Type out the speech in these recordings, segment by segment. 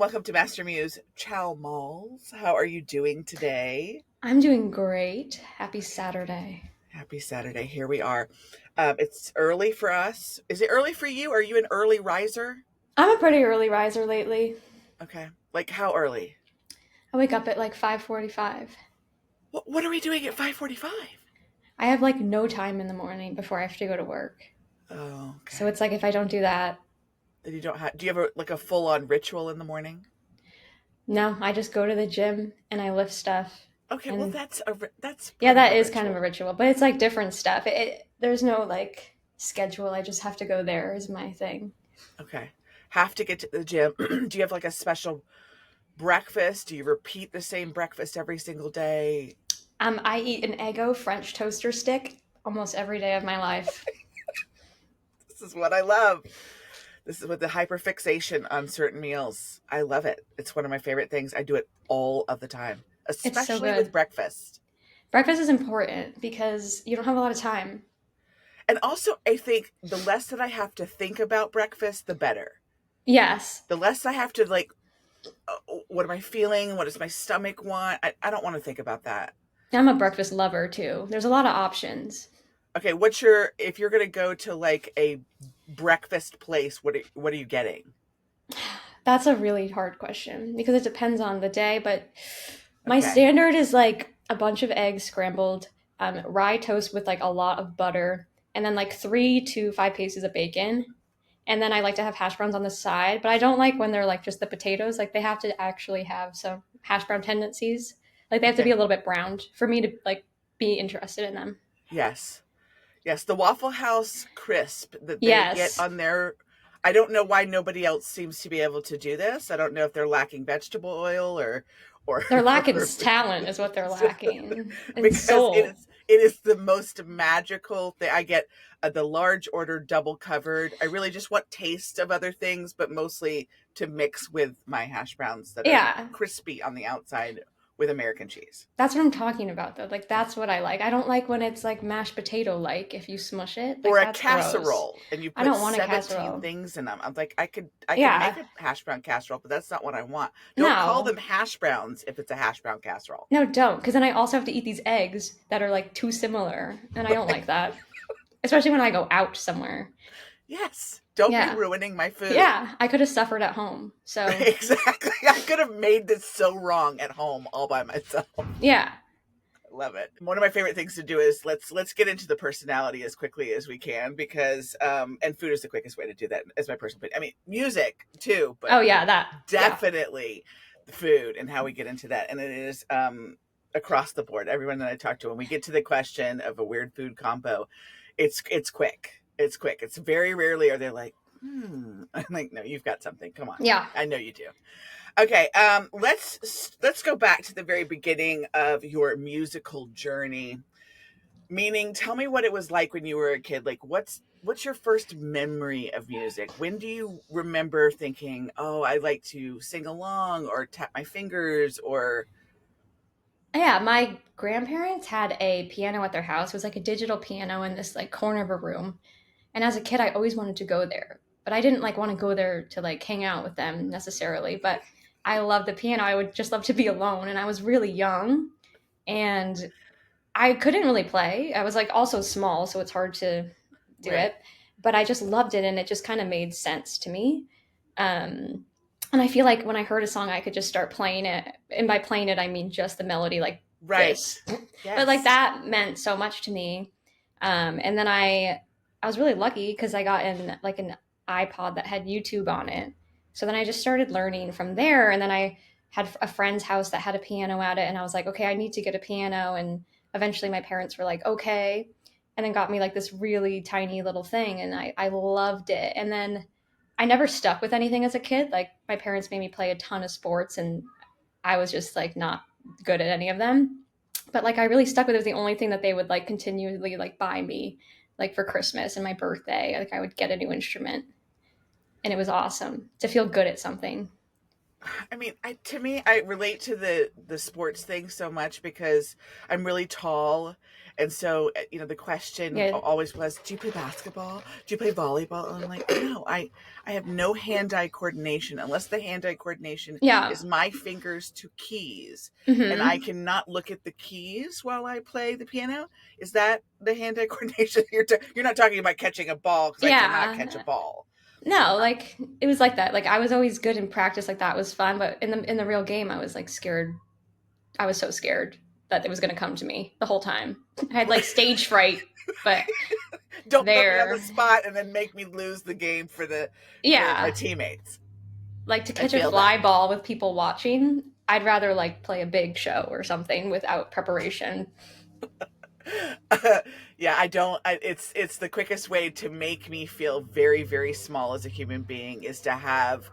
welcome to Master Muse. Ciao, Malz. How are you doing today? I'm doing great. Happy Saturday. Happy Saturday. Here we are. It's early for us. Is it early for you? Are you an early riser? I'm a pretty early riser lately. Okay. Like how early? I wake up at like 5:45. What are we doing at 5:45? I have like no time in the morning before I have to go to work. Oh, So okay. it's like if I don't do that, Then you don't have. Do you have like a full on ritual in the morning? no, I just go to the gym and I lift stuff. Okay. Well, And that's yeah, part of that a is kind of a ritual. ritual, but it's like different stuff. There's no like schedule. I just have to go there is my thing. Okay. Have to get to the gym. Do you have like a special breakfast? Do you repeat the same breakfast every single day? I eat an Eggo French toaster stick almost every day of my life. This is what I love. This is with the hyperfixation on certain meals. I love it. It's one of my favorite things. I do it all of the time, It's so especially with good. breakfast. Breakfast is important because you don't have a lot of time. And also, I think the less that I have to think about breakfast, the better. Yes. The less I have to, like, what am I feeling? What does my stomach want? I don't want to think about that. I'm a breakfast lover too. There's a lot of options. Okay, if you're going to go to like a breakfast place, what are you getting? That's a really hard question because it depends on the day, but my Okay. standard is like a bunch of eggs scrambled, rye toast with like a lot of butter, and then like 3 to 5 pieces of bacon. And then I like to have hash browns on the side, but I don't like when they're like just the potatoes. Like they have to actually have some hash brown tendencies. Like they have to be Okay. a little bit browned for me to like be interested in them. Yes. Yes, the Waffle House crisp that they get Yes. on their. I don't know why nobody else seems to be able to do this. I don't know if they're lacking vegetable oil or They're lacking talent is what they're lacking. And because soul. it is the most magical thing. I get the large order double covered. I really just want taste of other things, but mostly to mix with my hash browns that are Yeah. crispy on the outside with American cheese. That's what I'm talking about though. Like that's what I like. I don't like when it's like mashed potato like if you smush it. Or Like a that's gross. casserole and you I put don't want a 17 casserole. things in them. I'm like, I could make Yeah. a hash brown casserole, but that's not what I want. Don't call No. them hash browns if it's a hash brown casserole. No, don't. Because then I also have to eat these eggs that are like too similar. And I don't like that. Especially when I go out somewhere. Yes. Don't be Yeah. ruining my food. Yeah. I could have suffered at home. So Exactly. I could have made this so wrong at home all by myself. yeah. Love it. One of my favorite things to do is let's get into the personality as quickly as we can because and food is the quickest way to do that as my personal opinion. I mean, music too, but Oh yeah, that. Yeah. definitely the food and how we get into that. And it is across the board. Everyone that I talk to, when we get to the question of a weird food combo, it's quick. It's quick. It's very rarely are they like, I'm like, no, you've got something. Come on. Yeah. I know you do. Okay, let's go back to the very beginning of your musical journey. Meaning, tell me what it was like when you were a kid. Like, what's your first memory of music? When do you remember thinking, "Oh, I like to sing along or tap my fingers," or Yeah, my grandparents had a piano at their house. It was like a digital piano in this like corner of a room. And as a kid, I always wanted to go there, but I didn't like want to go there to like hang out with them necessarily. But I loved the piano. I would just love to be alone. And I was really young and I couldn't really play. I was like also small, so it's hard to do right? it. But I just loved it and it just kind of made sense to me. And I feel like when I heard a song, I could just start playing it. And by playing it, I mean just the melody, like Right. this. But like Yes. that meant so much to me. And then I was really lucky because I got in like an iPod that had YouTube on it. So then I just started learning from there. And then I had a friend's house that had a piano at it. And I was like, okay, I need to get a piano. And eventually my parents were like, okay. And then got me like this really tiny little thing. And I loved it. And then I never stuck with anything as a kid. Like my parents made me play a ton of sports and I was just like not good at any of them. But like I really stuck with it. It was the only thing that they would like continually like buy me like for Christmas and my birthday. Like I would get a new instrument and it was awesome to feel good at something. I mean, to me, I relate to the sports thing so much because I'm really tall, and so the question Yeah. always was, "Do you play basketball? Do you play volleyball?" And I'm like, "No, I have no hand-eye coordination unless the hand-eye coordination Yeah. is my fingers to keys, and I Hmm. cannot look at the keys while I play the piano." Is that the hand-eye coordination? You're not talking about catching a ball because I cannot catch a Yeah. ball. No, like it was like that. Like I was always good in practice, like that was fun, but in the real game I was like scared. I was so scared that it was gonna come to me the whole time. I had like stage fright, but Don't put me on the there. spot and then make me lose the game for the my Yeah. teaments. Like to I catch a feel fly that. ball with people watching, I'd rather like play a big show or something without preparation. Yeah, I don't. It's the quickest way to make me feel very very small as a human being is to have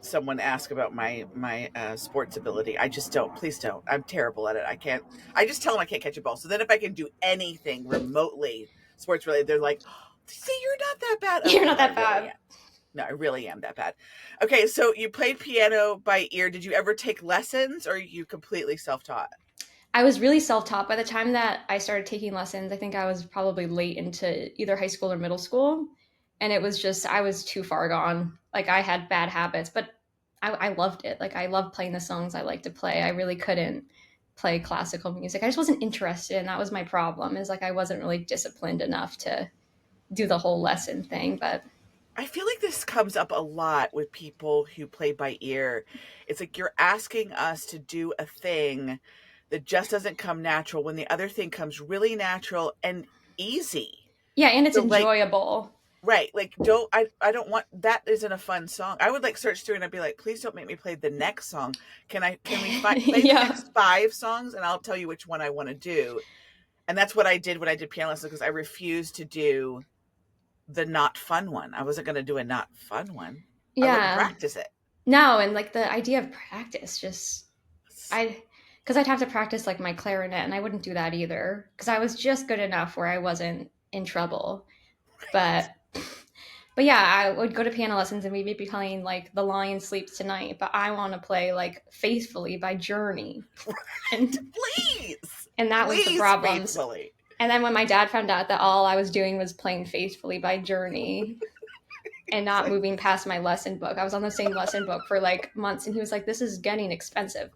someone ask about my sports ability. I just don't. Please don't. I'm terrible at it. I can't. I just tell them I can't catch a ball. So then if I can do anything remotely sports related, they're like, oh, "See, you're not that bad." I'm like, You're not "No, I that really bad. am. No, I really am that bad." Okay, so you played piano by ear. Did you ever take lessons, or are you completely self taught? I was really self-taught by the time that I started taking lessons. I think I was probably late into either high school or middle school, and it was just I was too far gone. Like I had bad habits, but I loved it. Like I loved playing the songs I like to play. I really couldn't play classical music. I just wasn't interested, and that was my problem. Is like I wasn't really disciplined enough to do the whole lesson thing. But I feel like this comes up a lot with people who play by ear. It's like you're asking us to do a thing that just doesn't come natural when the other thing comes really natural and easy. yeah, and it's So like enjoyable. right, like I don't want that isn't a fun song. I would like search through and I'd be like, please don't make me play the next song. Can we play the Yeah. next five songs and I'll tell you which one I want to do. And that's what I did when I did piano lessons because I refused to do the not fun one. I wasn't going to do a not fun one. I wouldn't Yeah. practice it. No, and like the idea of practice just I because I'd have to practice like my clarinet and I wouldn't do that either because I was just good enough where I wasn't in trouble. But but yeah, I would go to piano lessons and we'd be playing like The Lion Sleeps Tonight, but I want to play like Faithfully by Journey. And Please, and that was the please, problems. faithfully. And then when my dad found out that all I was doing was playing Faithfully by Journey and It's not like, moving past my lesson book. I was on the same lesson book for like months and he was like, "This is getting expensive."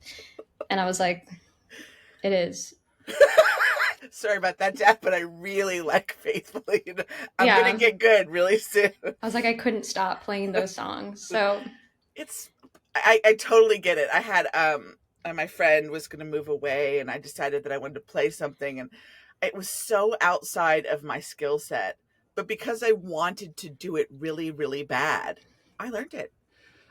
And I was like, "It is." sorry about that, Dad, but I really like faithfully. I'm gonna Yeah. get good really soon. I was like, I couldn't stop playing those songs. So, It's I totally get it. I had my friend was gonna move away, and I decided that I wanted to play something, and it was so outside of my skill set. But because I wanted to do it really, really bad, I learned it.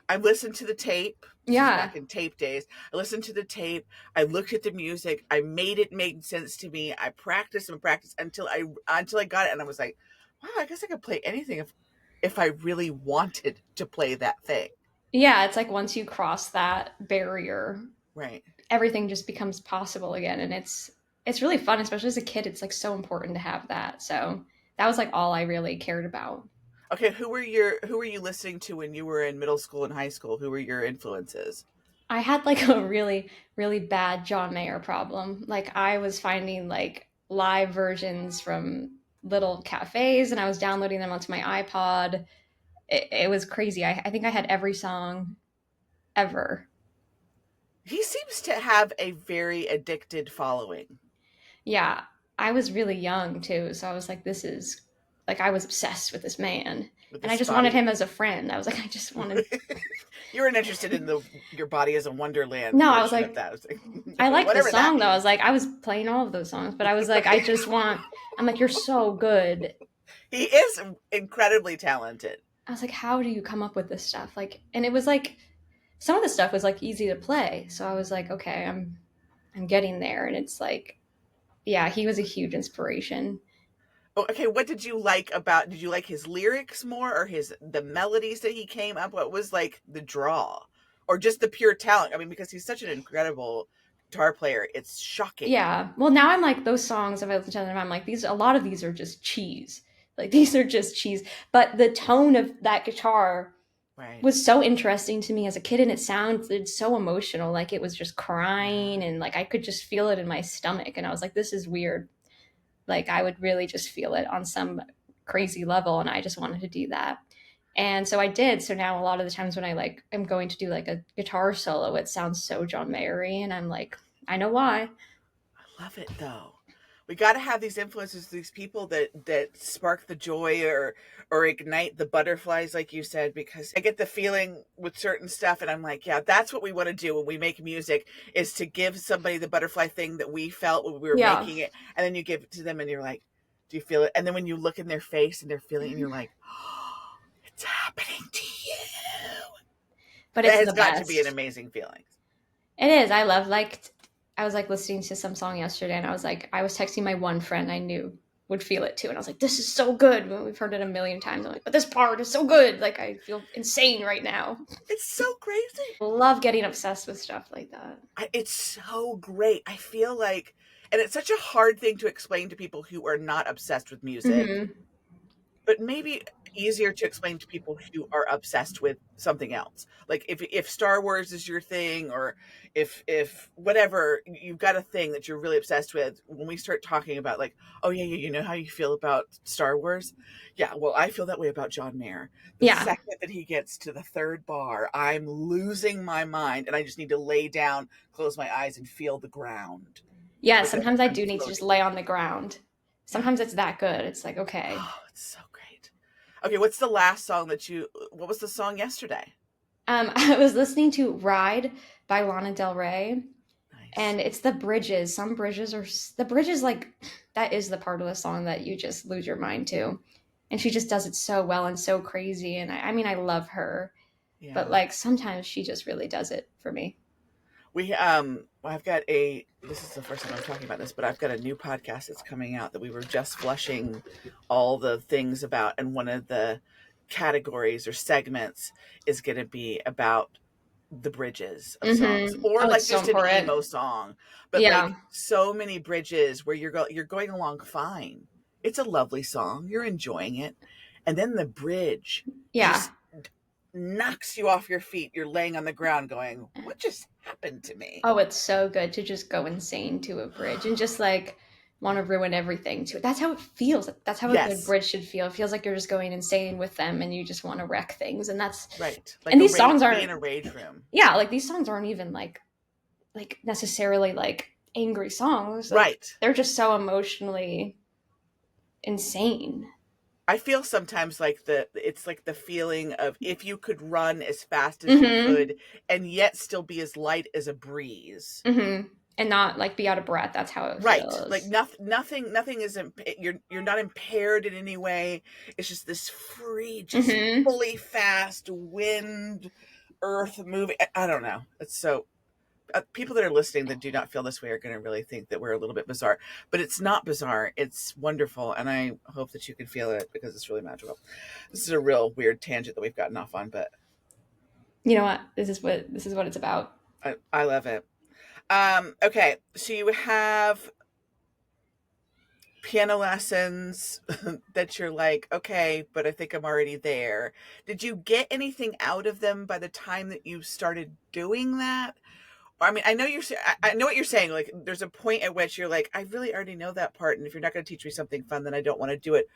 I listened to the tape. This was yeah. back in tape days. I listened to the tape. I looked at the music. I made it make sense to me. I practiced and practiced until I got it, and I was like, "Wow, I guess I could play anything if I really wanted to play that thing." Yeah, it's like once you cross that barrier, Right. everything just becomes possible again and it's really fun, especially as a kid. It's like so important to have that. So, that was like all I really cared about. Okay. Who were you listening to when you were in middle school and high school? Who were your influences? I had like a really really bad John Mayer problem. Like I was finding like live versions from little cafes and I was downloading them onto my iPod. It was crazy. I think I had every song ever. He seems to have a very addicted following Yeah, I was really young too, so I was like, this is like I was obsessed with this man, with and I his just wanted body. him as a friend. I was like, I just wanted. You weren't interested in the your body as a wonderland No, I was portion of like, that. I was like, I liked the whatever that song though. I means. was like, I was playing all of those songs, but I was like, I just want. I'm like, you're so good. He is incredibly talented. I was like, how do you come up with this stuff? Like, and it was like some of the stuff was like easy to play, so I was like, okay, I'm getting there, and it's like, yeah, he was a huge inspiration. Oh, okay, what did you like about? Did you like his lyrics more, or his the melodies that he came up? What was like the draw, or just the pure talent? I mean, because he's such an incredible guitar player, it's shocking. Yeah. Well, now I'm like those songs. If I listen to them, I'm like these. A lot of these are just cheese. Like these are just cheese. But the tone of that guitar Right. was so interesting to me as a kid, and it sounded so emotional, like it was just crying, Yeah. and like I could just feel it in my stomach, and I was like, this is weird. Like I would really just feel it on some crazy level, and I just wanted to do that. And so I did. So now a lot of the times when I like am going to do like a guitar solo, it sounds so John Mayery, and I'm like, I know why. I love it though. We got to have these influences, these people that spark the joy or ignite the butterflies, like you said. Because I get the feeling with certain stuff, and I'm like, yeah, that's what we want to do when we make music, is to give somebody the butterfly thing that we felt when we were Yeah. making it, and then you give it to them, and you're like, do you feel it? And then when you look in their face and they're feeling, it, and you're like, oh, it's happening to you. But That it's has the got to be an best. amazing feeling. It is. I love like I was like listening to some song yesterday, and I was like I was texting my one friend I knew would feel it too, and I was like, this is so good. Well, we've heard it a million times. I'm like, but this part is so good. Like I feel insane right now. It's so crazy. Love getting obsessed with stuff like that. It's so great. I feel like, and it's such a hard thing to explain to people who are not obsessed with music, Mm-hmm. but maybe easier to explain to people who are obsessed with something else. Like if Star Wars is your thing, or if whatever, you've got a thing that you're really obsessed with. When we start talking about like, oh yeah, yeah, you know how you feel about Star Wars? Yeah, well, I feel that way about John Mayer. The Yeah. second that he gets to the third bar, I'm losing my mind, and I just need to lay down, close my eyes, and feel the ground. Yeah. Like Sometimes I I'm do need to just floating. lay on the ground. Yeah. Sometimes it's that good. It's like okay. Oh, it's so great. Okay, what's the last song that you? What was the song yesterday? I was listening to "Ride" by Lana Del Rey, Nice. and it's the bridges. Some bridges are the bridges like that is the part of the song that you just lose your mind to, and she just does it so well and so crazy. And I mean, I love her, but Yeah. like sometimes she just really does it for me. I've got a. This is the first time I'm talking about this, but I've got a new podcast that's coming out that we were just flushing all the things about, and one of the categories or segments is going to be about the bridges of songs, or Oh, it's like so just an important. emo song, but Yeah, like so many bridges where you're going along fine. It's a lovely song, you're enjoying it, and then the bridge yeah. just knocks you off your feet. You're laying on the ground going, what just happened to me? Oh, it's so good to just go insane to a bridge and just like want to ruin everything to it. That's how it feels. That's how a good Yes, bridge should feel. It feels like you're just going insane with them and you just want to wreck things. And that's right. Like and a these rage, songs be in aren't a rage room. yeah, like these songs aren't even like necessarily like angry songs. Like Right. they're just so emotionally insane. I feel sometimes like it's like the feeling of if you could run as fast as you Mm-hmm. could and yet still be as light as a breeze. Mm-hmm. And not like be out of breath. That's how it Right. Like feels. nothing is you're not impaired in any way. It's just this free, just Mm-hmm. fully fast wind, earth moving. I don't know. It's so people that are listening that do not feel this way are going to really think that we're a little bit bizarre, but it's not bizarre. It's wonderful, and I hope that you can feel it because it's really magical. This is a real weird tangent that we've gotten off on, but You know what? This is what it's about. I love it. Okay, so you have piano lessons that you're like, okay, but I think I'm already there. Did you get anything out of them by the time that you started doing that? I mean, I know I know what you're saying. Like, there's a point at which you're like, I really already know that part, and if you're not going to teach me something fun, then I don't want to do it.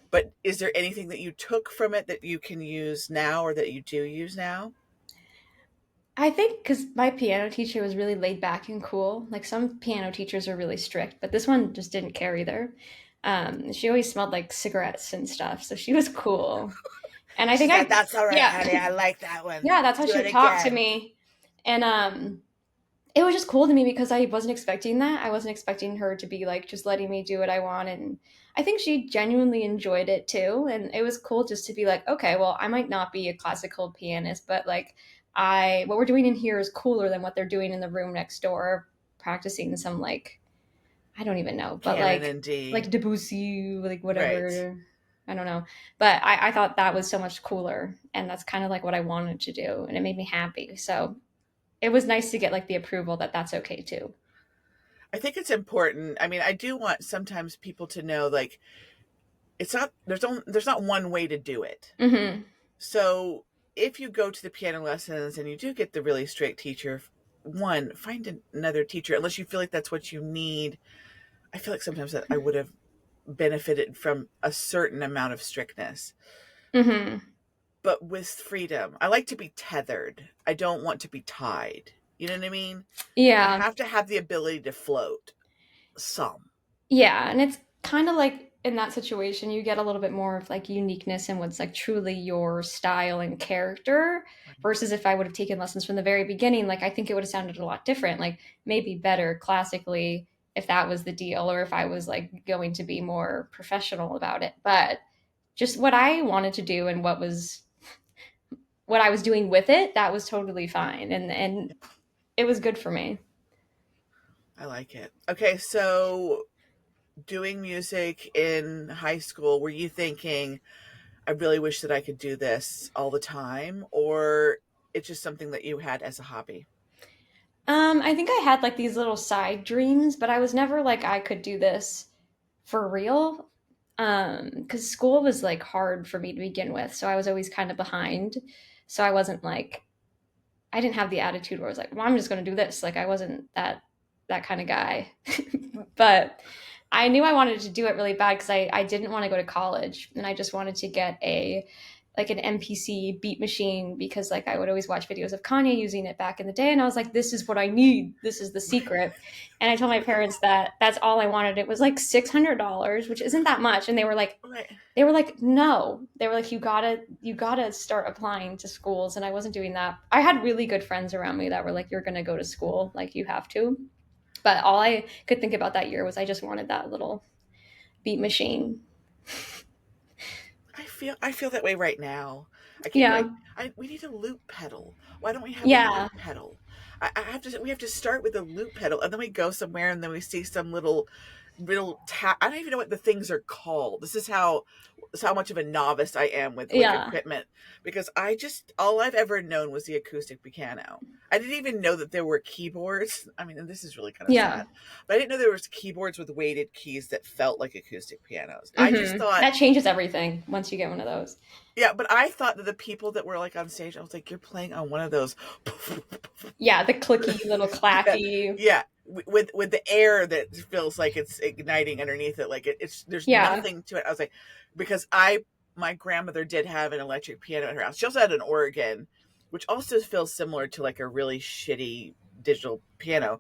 But is there anything that you took from it that you can use now, or that you do use now? I think because my piano teacher was really laid back and cool. Like some piano teachers are really strict, but this one just didn't care either. She always smelled like cigarettes and stuff, so she was cool. And I think She's like, I, that's all right, yeah, honey. I like that one. yeah, that's how Do she it would talk to again. me. And it was just cool to me because I wasn't expecting that. I wasn't expecting her to be like just letting me do what I want. And I think she genuinely enjoyed it too. And it was cool just to be like, okay, well, I might not be a classical pianist, but like what we're doing in here is cooler than what they're doing in the room next door, practicing some like, I don't even know, but Canon and D. like Debussy, like Right. whatever. I don't know. But I thought that was so much cooler. And that's kind of like what I wanted to do. And it made me happy. So it was nice to get like the approval that that's okay too. I think it's important. I mean, I do want sometimes people to know, like, it's not there's not one way to do it. Hmm. So if you go to the piano lessons and you do get the really strict teacher, one, find another teacher unless you feel like that's what you need. I feel like sometimes that I would have benefited from a certain amount of strictness, Hmm. but with freedom. I like to be tethered. I don't want to be tied. You know what I mean? I Yeah. have to have the ability to float some. Yeah, and it's kind of like in that situation, you get a little bit more of like uniqueness and what's like truly your style and character versus if I would have taken lessons from the very beginning, like I think it would have sounded a lot different, like maybe better classically if that was the deal or if I was like going to be more professional about it. But just what I wanted to do and what I was doing with it, that was totally fine and it was good for me. I like it. Okay, so doing music in high school, were you thinking, I really wish that I could do this all the time, or it's just something that you had as a hobby? I think I had like these little side dreams, but I was never like I could do this for real. Because school was like hard for me to begin with, so I was always kind of behind. So I wasn't like I didn't have the attitude where I was like, well, I'm just gonna do this. Like I wasn't that kind of guy. But I knew I wanted to do it really bad because I didn't want to go to college and I just wanted to get a like an MPC beat machine because like I would always watch videos of Kanye using it back in the day and I was like, this is what I need. This is the secret. And I told my parents that that's all I wanted. It was like $600, which isn't that much. And Right. they were like, no. They were like, you gotta start applying to schools. And I wasn't doing that. I had really good friends around me that were like, you're gonna go to school, like you have to. But all I could think about that year was I just wanted that little beat machine. I feel that way right now. I keep Yeah. going. We need a loop pedal. Why don't we have a loop Yeah. pedal? I have to. We have to start with a loop pedal, and then we go somewhere, and then we see some little tap. I don't even know what the things are called. This is how much of a novice I am with Yeah. equipment, because I just all I've ever known was the acoustic piano. I didn't even know that there were keyboards. I mean, and this is really kind of Yeah. sad, but I didn't know there was keyboards with weighted keys that felt like acoustic pianos. I just Hmm. thought, That changes everything once you get one of those. yeah, but I thought that the people that were like on stage, I was like, you're playing on one of those. Yeah, the clicky little Yeah, clacky. yeah, with the air that feels like it's igniting underneath it, like it's there's Yeah. nothing to it. I was like, because I my grandmother did have an electric piano in her house. She also had an organ, which also feels similar to like a really shitty digital piano.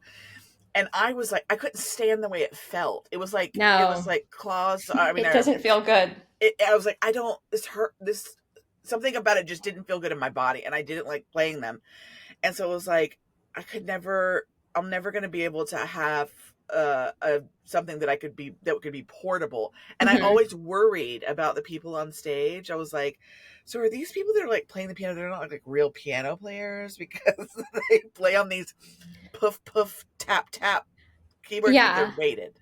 And I was like, I couldn't stand the way it felt. It was No, like claws. I mean, it doesn't feel good. I was like, I don't. This hurt. This something about it just didn't feel good in my body, and I didn't like playing them. And so it was like, I could never. I'm never going to be able to have a something that could be portable. And I Hmm. always worried about the people on stage. I was like, so are these people that are like playing the piano? They're not like real piano players because they play on these puff puff tap tap keyboards, but they're Yeah. weighted.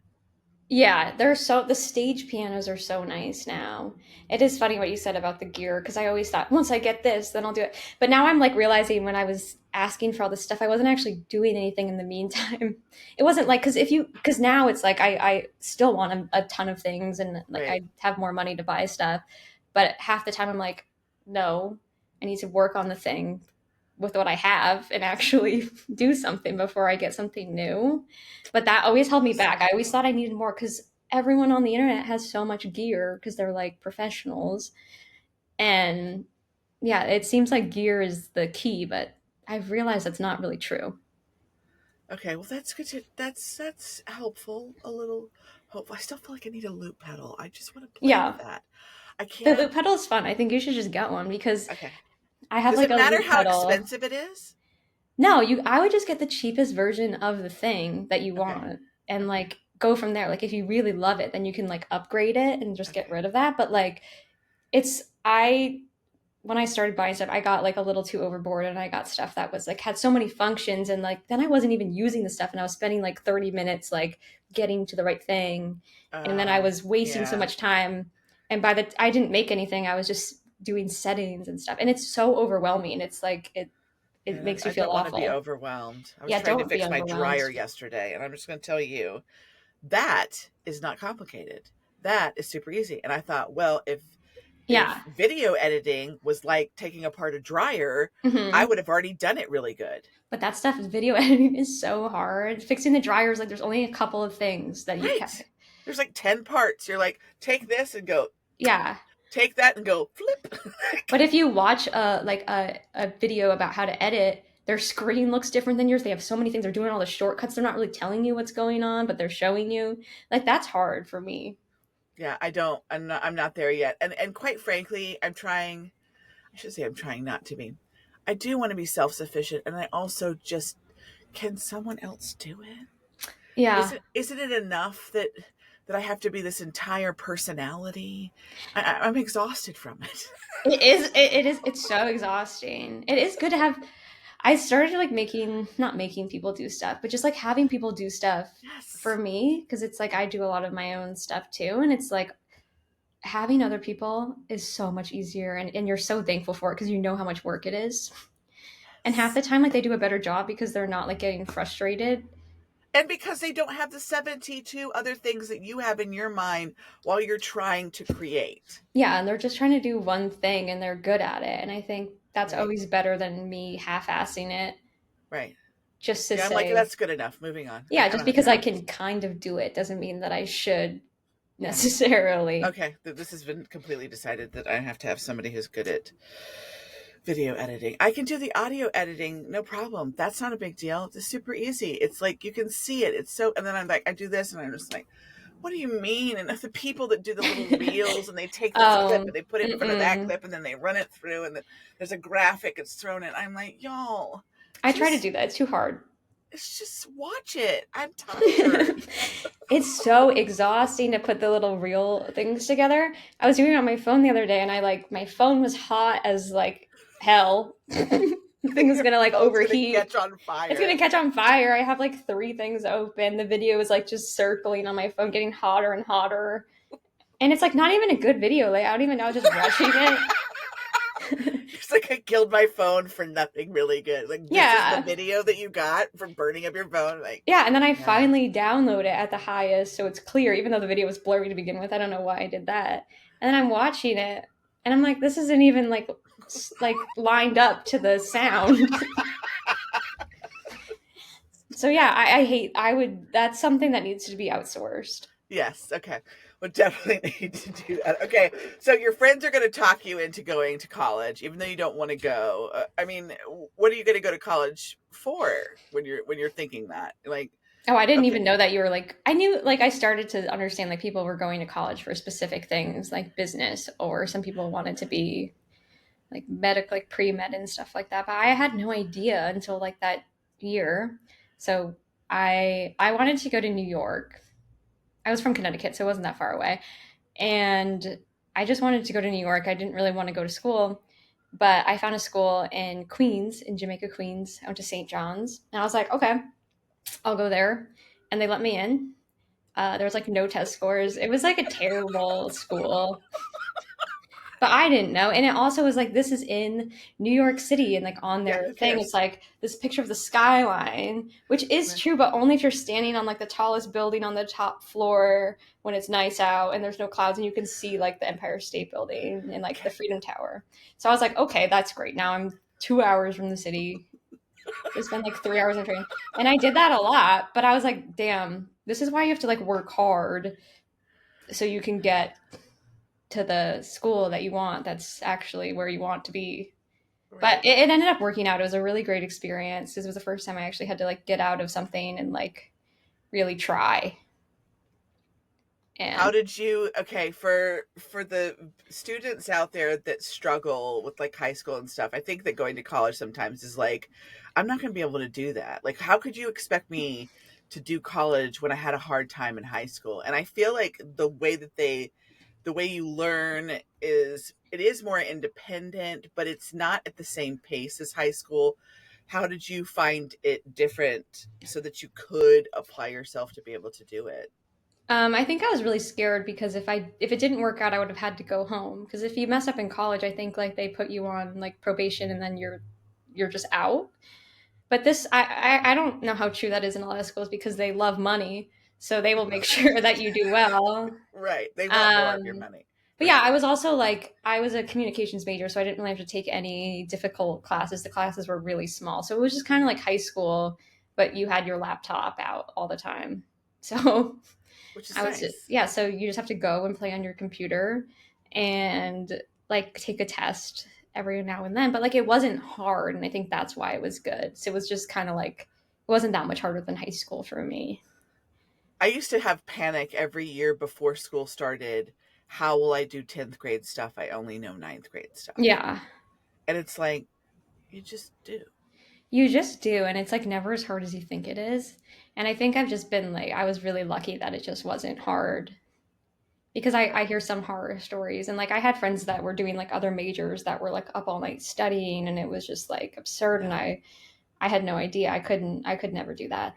Yeah, the stage pianos are so nice now. It is funny what you said about the gear because I always thought once I get this, then I'll do it. But now I'm like realizing when I was asking for all this stuff, I wasn't actually doing anything in the meantime. It wasn't like because now it's like I still want a ton of things and like Right. I have more money to buy stuff, but half the time I'm like, no, I need to work on the thing with what I have and actually do something before I get something new. But that always held me back. I always thought I needed more because everyone on the internet has so much gear because they're like professionals. And yeah, it seems like gear is the key, but I've realized that's not really true. Okay, well that's good that's helpful. A little hopeful. I still feel like I need a loop pedal. I just want to play with Yeah, that. I the can't. loop pedal is fun. I think you should just get one because Okay. I have Does like it a matter loop how pedal. expensive it is? No, I would just get the cheapest version of the thing that you Okay. want and like go from there. Like if you really love it, then you can like upgrade it and just get Okay. rid of that. But like it's I when I started buying stuff, I got like a little too overboard and I got stuff that was like had so many functions and like then I wasn't even using the stuff and I was spending like 30 minutes like getting to the right thing and then I was wasting so Yeah. much time and I didn't make anything. I was just doing settings and stuff and it's so overwhelming. It's like it Yeah, makes you I feel don't want to be awful. overwhelmed. I was Yeah, trying to don't be fix my overwhelmed. dryer yesterday, and I'm just going to tell you that is not complicated. That is super easy. And I thought, well, Yeah. If video editing was like taking apart a dryer, I Hmm. would have already done it really good. But that stuff, video editing is so hard. Fixing the dryers, like there's only a couple of things that you can. Right. There's like 10 parts. You're like, take this and go, Yeah. take that and go flip. But if you watch a video about how to edit, their screen looks different than yours. They have so many things. They're doing all the shortcuts. They're not really telling you what's going on, but they're showing you. Like that's hard for me. Yeah, I don't. I'm not there yet. And quite frankly, I'm trying. I should say I'm trying not to be. I do want to be self sufficient, and I also just can someone else do it? Yeah. Isn't it enough that I have to be this entire personality? I'm exhausted from it. It is. It is. It's so exhausting. It is good to have. I started like not making people do stuff, but just like having people do stuff for Yes. me because it's like I do a lot of my own stuff too, and it's like having other people is so much easier, and you're so thankful for it because you know how much work it is. And half the Yes. time, like they do a better job because they're not like getting frustrated. And because they don't have the 72 other things that you have in your mind while you're trying to create. Yeah, and they're just trying to do one thing and they're good at it. And I think that's Right. always better than me half-assing it Right. just to Yeah, I'm like, say, that's good enough. Moving on. yeah, I just don't have because time I for can this. kind of do it doesn't mean that I should Yeah. necessarily. Okay. This has been completely decided that I have to have somebody who's good at video editing. I can do the audio editing, no problem. That's not a big deal. It's super easy. It's like you can see it. It's so, and then I'm like, I do this, and I'm just like, what do you mean? And the people that do the little reels and they take this clip and Oh, they put it in front of that mm-mm. clip and then they run it through and then there's a graphic that's thrown in. I'm like, y'all, I try to just do that. It's too hard. watch it. I'm tired. It's so exhausting to put the little reel things together. I was doing it on my phone the other day and I like my phone was hot as like hell. The thing was Your gonna like phone's gonna overheat. catch on It's fire. gonna catch on fire. I have like three things open. The video is like just circling on my phone, getting hotter and hotter. And it's like not even a good video. Like I don't even know, just rushing it. It's like I killed my phone for nothing really good. Like this is the Yeah. video that you got from burning up your phone. Like, Yeah, and then I yeah. finally download it at the highest so it's clear, even though the video was blurry to begin with. I don't know why I did that. And then I'm watching it, and I'm like, this isn't even like lined up to the sound. So yeah, I hate. I would. That's something that needs to be outsourced. Yes. Okay. We'll definitely need to do that. Okay. So your friends are going to talk you into going to college, even though you don't want to go. I mean, what are you going to go to college for when you're thinking that? Like, Oh, I didn't okay, even know that you were like. I knew like I started to understand like people were going to college for specific things like business, or some people wanted to be like medic, like pre med and stuff like that. But I had no idea until like that year. So I wanted to go to New York. I was from Connecticut, so it wasn't that far away. And I just wanted to go to New York. I didn't really want to go to school, but I found a school in Queens, in Jamaica, Queens. I went to St. John's, and I was like, okay, I'll go there. And they let me in. There was like no test scores. It was like a terrible school. But I didn't know. And it also was like, this is in New York City. And like on yeah, their who thing, it's cares? like this picture of the skyline, which is Right. true, but only if you're standing on like the tallest building on the top floor when it's nice out and there's no clouds and you can see like the Empire State Building and like the Okay. Freedom Tower. So I was like, okay, that's great. Now I'm 2 hours from the city. I spent like 3 hours on train. And I did that a lot, but I was like, damn, this is why you have to like work hard so you can get to the school that you want that's actually where you want to be. But Right. it ended up working out. It was a really great experience. This was the first time I actually had to like get out of something and like really try. How And did you okay for the students out there that struggle with like high school and stuff? I think that going to college sometimes is like I'm not going to be able to do that. Like how could you expect me to do college when I had a hard time in high school? And I feel like the way you learn is it is more independent, but it's not at the same pace as high school. How did you find it different so that you could apply yourself to be able to do it? I think I was really scared because if it didn't work out, I would have had to go home. Because if you mess up in college, I think like they put you on like probation and then you're just out. But this, I don't know how true that is in a lot of schools because they love money, so they will make sure that you do well. Right. They want more of your Um, money. But yeah, I was also like, I was a communications major, so I didn't really have to take any difficult classes. The classes were really small. So it was just kind of like high school, but you had your laptop out all the time. So Which I is was, nice. yeah, so you just have to go and play on your computer and like take a test every now and then. But like it wasn't hard. And I think that's why it was good. So it was just kind of like, it wasn't that much harder than high school for me. I used to have panic every year before school started. How will I do 10th grade stuff? I only know ninth grade stuff. Yeah, And it's like, you just do. you just do. And it's like never as hard as you think it is. And I think I've just been like, I was really lucky that it just wasn't hard because I hear some horror stories. And like I had friends that were doing like other majors that were like up all night studying and it was just like absurd. And Yeah. I had no idea. I could never do that.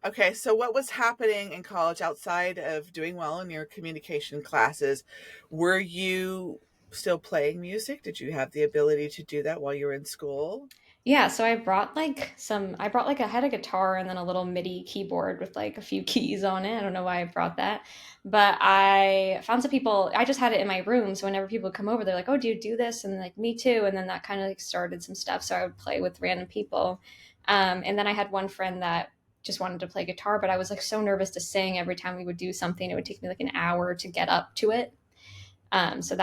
Okay, so what was happening in college outside of doing well in your communication classes? Were you still playing music? Did you have the ability to do that while you were in school? Yeah, so I brought like I had a guitar and then a little MIDI keyboard with like a few keys on it. I don't know why I brought that. But I found some people, I just had it in my room, so whenever people would come over, they're like, "Oh, do you do this?" And like, "Me too." And then that kind of like started some stuff, so I would play with random people. And then I had one friend that just wanted to play guitar, but I was like so nervous to sing every time we would do something. It would take me like an hour to get up to it. So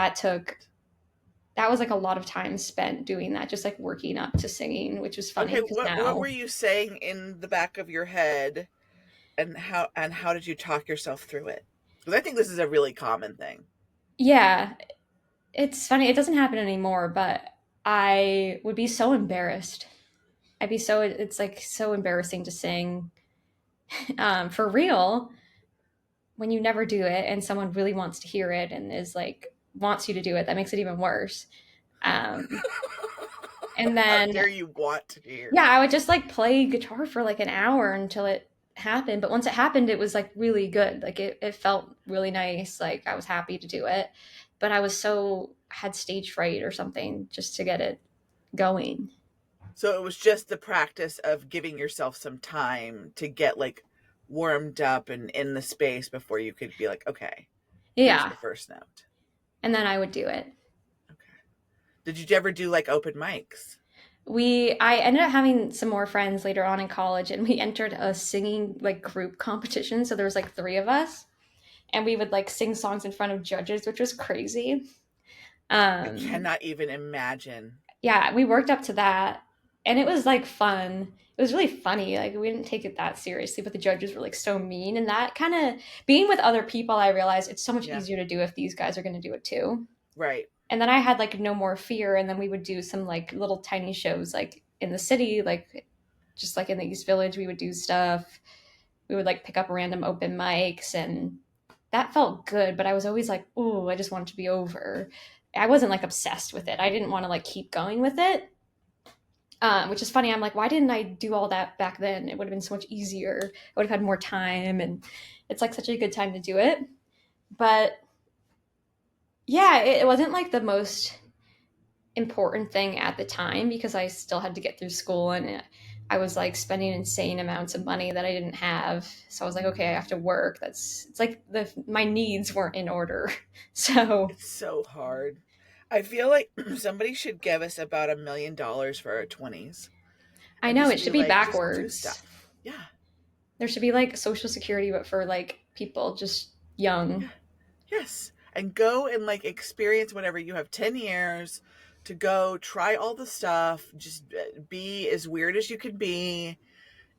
that was like a lot of time spent doing that, just like working up to singing, which was Okay, funny because what now, were you saying in the back of your head, and how did you talk yourself through it? Because I think this is a really common thing. yeah, it's funny. It doesn't happen anymore, but I would be so embarrassed. It's like so embarrassing to sing for real when you never do it and someone really wants to hear it and is like, wants you to do it. That makes it even worse. Um, and How then dare you want to hear yeah, it? I would just like play guitar for like an hour until it happened. But once it happened, it was like really good. Like it felt really nice. Like I was happy to do it. But I was so had stage fright or something just to get it going. So it was just the practice of giving yourself some time to get like warmed up and in the space before you could be like, okay, here's Yeah. the first note. And then I would do it. Okay. Did you ever do like open mics? I ended up having some more friends later on in college and we entered a singing like group competition. So there was like three of us and we would like sing songs in front of judges, which was crazy. I Um, cannot even imagine. yeah, we worked up to that and it was like fun. It was really funny. Like we didn't take it that seriously, but the judges were like so mean and that kind of being with other people, I realized it's so much Yeah, easier to do if these guys are going to do it too. right. And then I had like no more fear and then we would do some like little tiny shows like in the city, like just like in the East Village, we would do stuff. We would like pick up random open mics and that felt good, but I was always like, "Oh, I just want it to be over." I wasn't like obsessed with it. I didn't want to like keep going with it. Which is funny. I'm like, why didn't I do all that back then? It would have been so much easier. I would have had more time, and it's like such a good time to do it. But yeah, it wasn't like the most important thing at the time because I still had to get through school and I was like spending insane amounts of money that I didn't have. So I was like, okay, I have to work. That's it's like the my needs weren't in order. So It's so hard. I feel like somebody should give us about $1 million for our 20s I and know just it should be be like, just do backwards. stuff. Yeah, There should be like social security, but for like people just young. yeah, yes. And go and like experience whatever. You have 10 years to go try all the stuff, just be as weird as you can be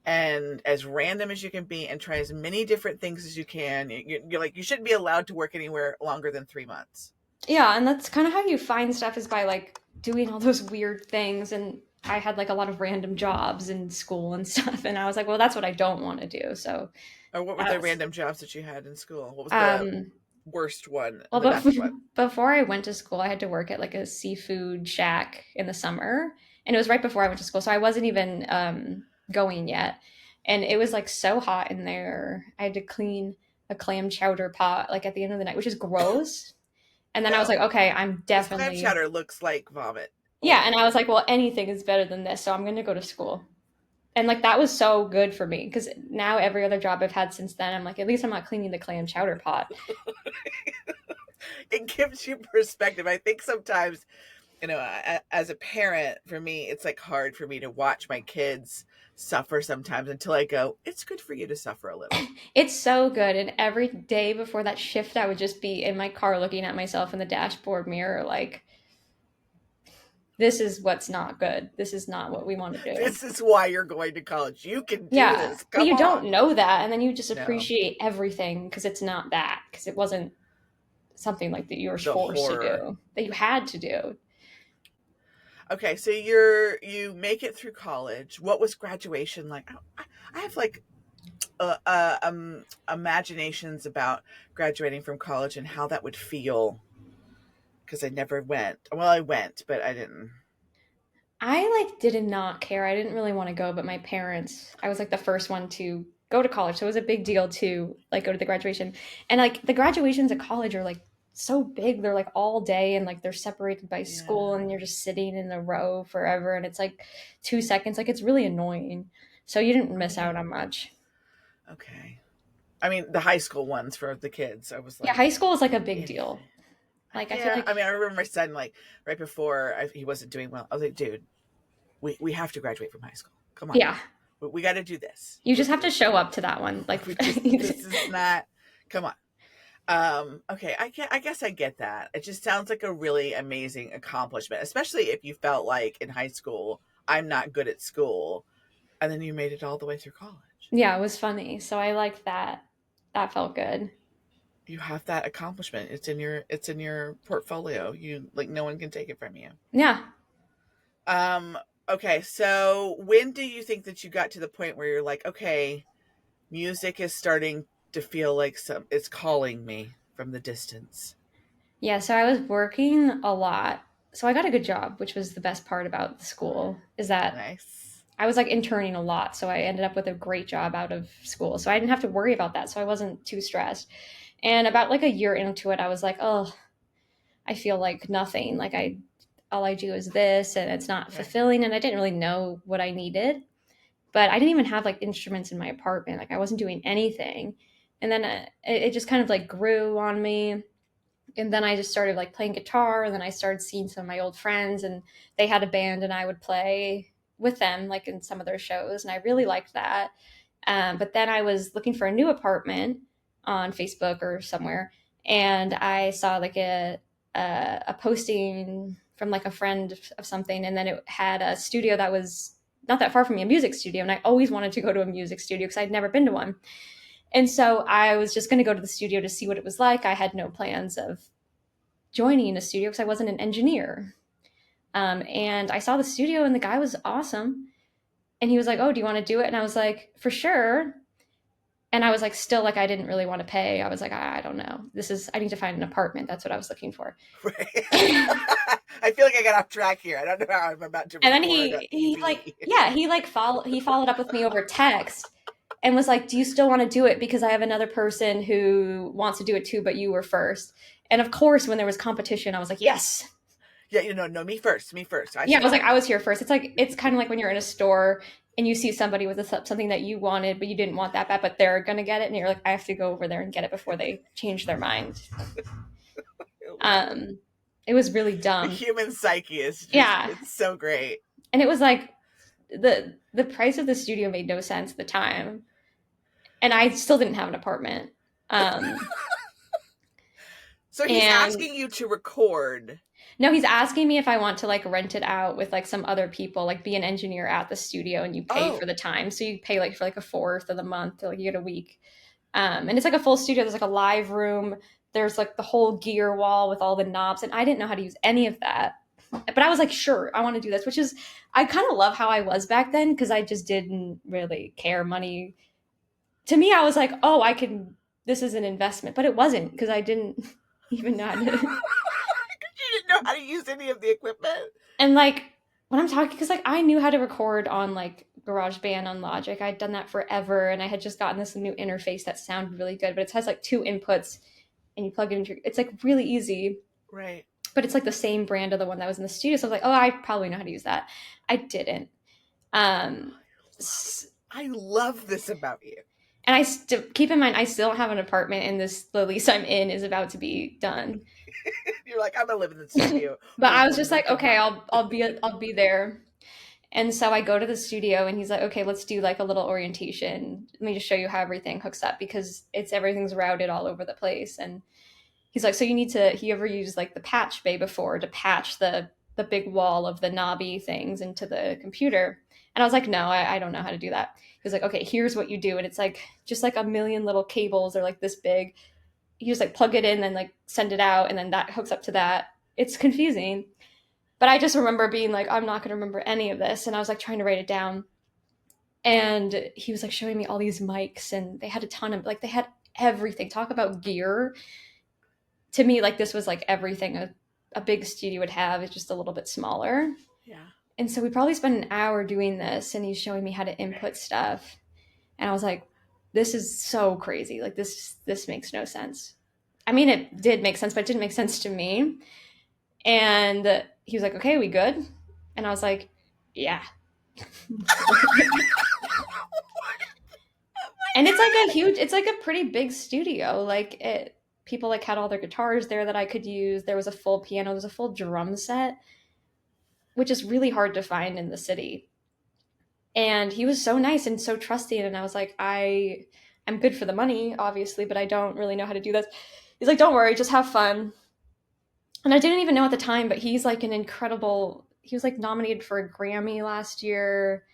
and as random as you can be and try as many different things as you can. You're like, you shouldn't be allowed to work anywhere longer than 3 months. Yeah, and that's kind of how you find stuff is by like doing all those weird things. And I had like a lot of random jobs in school and stuff. And I was like, well, that's what I don't want to do. So Or what were the that's, random jobs that you had in school? What was the um, worst one well, and the best one? before I went to school, I had to work at like a seafood shack in the summer. And it was right before I went to school. So I wasn't even going yet. And it was like so hot in there. I had to clean a clam chowder pot like at the end of the night, which is gross. And then I was Yeah, like, okay, I'm because clam definitely, chowder looks like vomit. yeah. Oh, And I was like, well, anything is better than this. So I'm going to go to school. And like that was so good for me because now every other job I've had since then, I'm like, at least I'm not cleaning the clam chowder pot. It gives you perspective. I think sometimes, as a parent, for me, it's like hard for me to watch my kids suffer sometimes until I go, it's good for you to suffer a little. It's so good. And every day before that shift, I would just be in my car looking at myself in the dashboard mirror, like, this is what's not good. This is not what we want to do. This is why you're going to college. You can do Yeah. this. But Come you on. don't know that. And then you just No, appreciate everything because it's not that, because it wasn't something like that you were the forced to horror. do, that you had to do. Okay, so you make it through college. What was graduation like? I have like imaginations about graduating from college and how that would feel because I never went. Well, I went, but I didn't. I like did not care. I didn't really want to go, but my parents, I was like the first one to go to college. So it was a big deal to like go to the graduation. And like the graduations at college are like so big. They're like all day and like they're separated by school Yeah. and you're just sitting in a row forever and it's like 2 seconds. Like it's really annoying. So you didn't miss out Right. on much. Okay. I mean, the high school ones for the kids. I was Yeah, high like, school is like a big if deal. Like I feel yeah. like I mean, I remember my son like right before he wasn't doing well. I was like, dude, we have to graduate from high school. Come on, yeah, we got to do this. you just have to show up to that one. Like We just this is not. Come on. Okay, I guess I get that. It just sounds like a really amazing accomplishment, especially if you felt like in high school, I'm not good at school, and then you made it all the way through college. yeah, it was funny. So I liked that. That felt good. You have that accomplishment. It's in your portfolio. You like no one can take it from you. Yeah. Um okay, so when do you think that you got to the point where you're like, okay, music is starting to feel like it's calling me from the distance? Yeah, so I was working a lot. So I got a good job, which was the best part about the school, is that Nice. I was like interning a lot. So I ended up with a great job out of school. So I didn't have to worry about that. So I wasn't too stressed. And about like a year into it, I was like, oh, I feel like nothing. Like I all I do is this and it's not Right. fulfilling and I didn't really know what I needed. But I didn't even have like instruments in my apartment. Like I wasn't doing anything. And then it just kind of like grew on me, and then I just started like playing guitar, and then I started seeing some of my old friends and they had a band and I would play with them like in some of their shows and I really liked that. But then I was looking for a new apartment on Facebook or somewhere, and I saw like a posting from like a friend of something, and then it had a studio that was not that far from me, a music studio, and I always wanted to go to a music studio because I'd never been to one. And so I was just going to go to the studio to see what it was like. I had no plans of joining a studio because I wasn't an engineer. And I saw the studio and the guy was awesome. And he was like, "Oh, do you want to do it?" And I was like, "For sure." And I was like, still like, I didn't really want to pay. I was like, I don't know. I need to find an apartment. That's what I was looking for. Right. And I feel like I got off track here. I don't know how I'm about to then record on he like, EV. yeah, he followed up with me over text and was like, "Do you still want to do it? Because I have another person who wants to do it too, but you were first." And of course, when there was competition, I was like, "Yes." Yeah, no, me first, me first. I Yeah, I should was like, win. I was here first. It's kind of like when you're in a store and you see somebody with something that you wanted, but you didn't want that bad, but they're gonna get it, and you're like, I have to go over there and get it before they change their mind. I love it. Um, it was really The dumb. human psyche is just, Yeah, it's so great. and it was like the price of the studio made no sense at the time, and I still didn't have an apartment. Um, So he's and asking you to record. no, he's asking me if I want to like rent it out with like some other people, like be an engineer at the studio, and you pay for Oh, the time. So you pay like for like a fourth of the month, like you get a week. And it's like a full studio. There's like a live room. There's like the whole gear wall with all the knobs, and I didn't know how to use any of that. But I was like, sure, I want to do this, which is I kind of love how I was back then because I just didn't really care money. To me, I was like, oh, I can. This is an investment, but it wasn't because I didn't even know how to. you didn't know how to use any of the equipment? And like when I'm talking, because like I knew how to record on like GarageBand on Logic. I'd done that forever, and I had just gotten this new interface that sounded really good. But it has like two inputs, and you plug it into. It's like really easy, Right. but it's like the same brand of the one that was in the studio. So I was like, oh, I probably know how to use that. I didn't. Um, I love this about you. And I still keep in mind I still don't have an apartment, and the lease I'm in is about to be done. You're like, I'm gonna live in the studio But for I was just like, like a okay, month. I'll be there. And so I go to the studio, and he's like, okay, let's do like a little orientation. Let me just show you how everything hooks up, because everything's routed all over the place. And he's like, so you need to, he ever used like the patch bay before to patch the big wall of the knobby things into the computer. And I was like, no, I don't know how to do that. He was like, okay, here's what you do. And it's like just like a million little cables. They're like this big. You just like plug it in and like send it out, and then that hooks up to that. It's confusing. But I just remember being like, I'm not going to remember any of this. And I was like trying to write it down. And he was like showing me all these mics, and they had a ton of, like, they had everything. Talk about gear. To me, like, this was like everything a big studio would have. It's just a little bit smaller. Yeah. And so we probably spent an hour doing this, and he's showing me how to input stuff. And I was like, this is so crazy. Like, this makes no sense. I mean, it did make sense, but it didn't make sense to me. And he was like, okay, we good? And I was like, yeah. And it's like a huge, it's like a pretty big studio. Like, people like had all their guitars there that I could use. There was a full piano, there was a full drum set, which is really hard to find in the city. And he was so nice and so trusting. And I was like, I'm good for the money, obviously, but I don't really know how to do this. He's like, don't worry, just have fun. And I didn't even know at the time, but he's like an incredible, he was like nominated for a Grammy last year.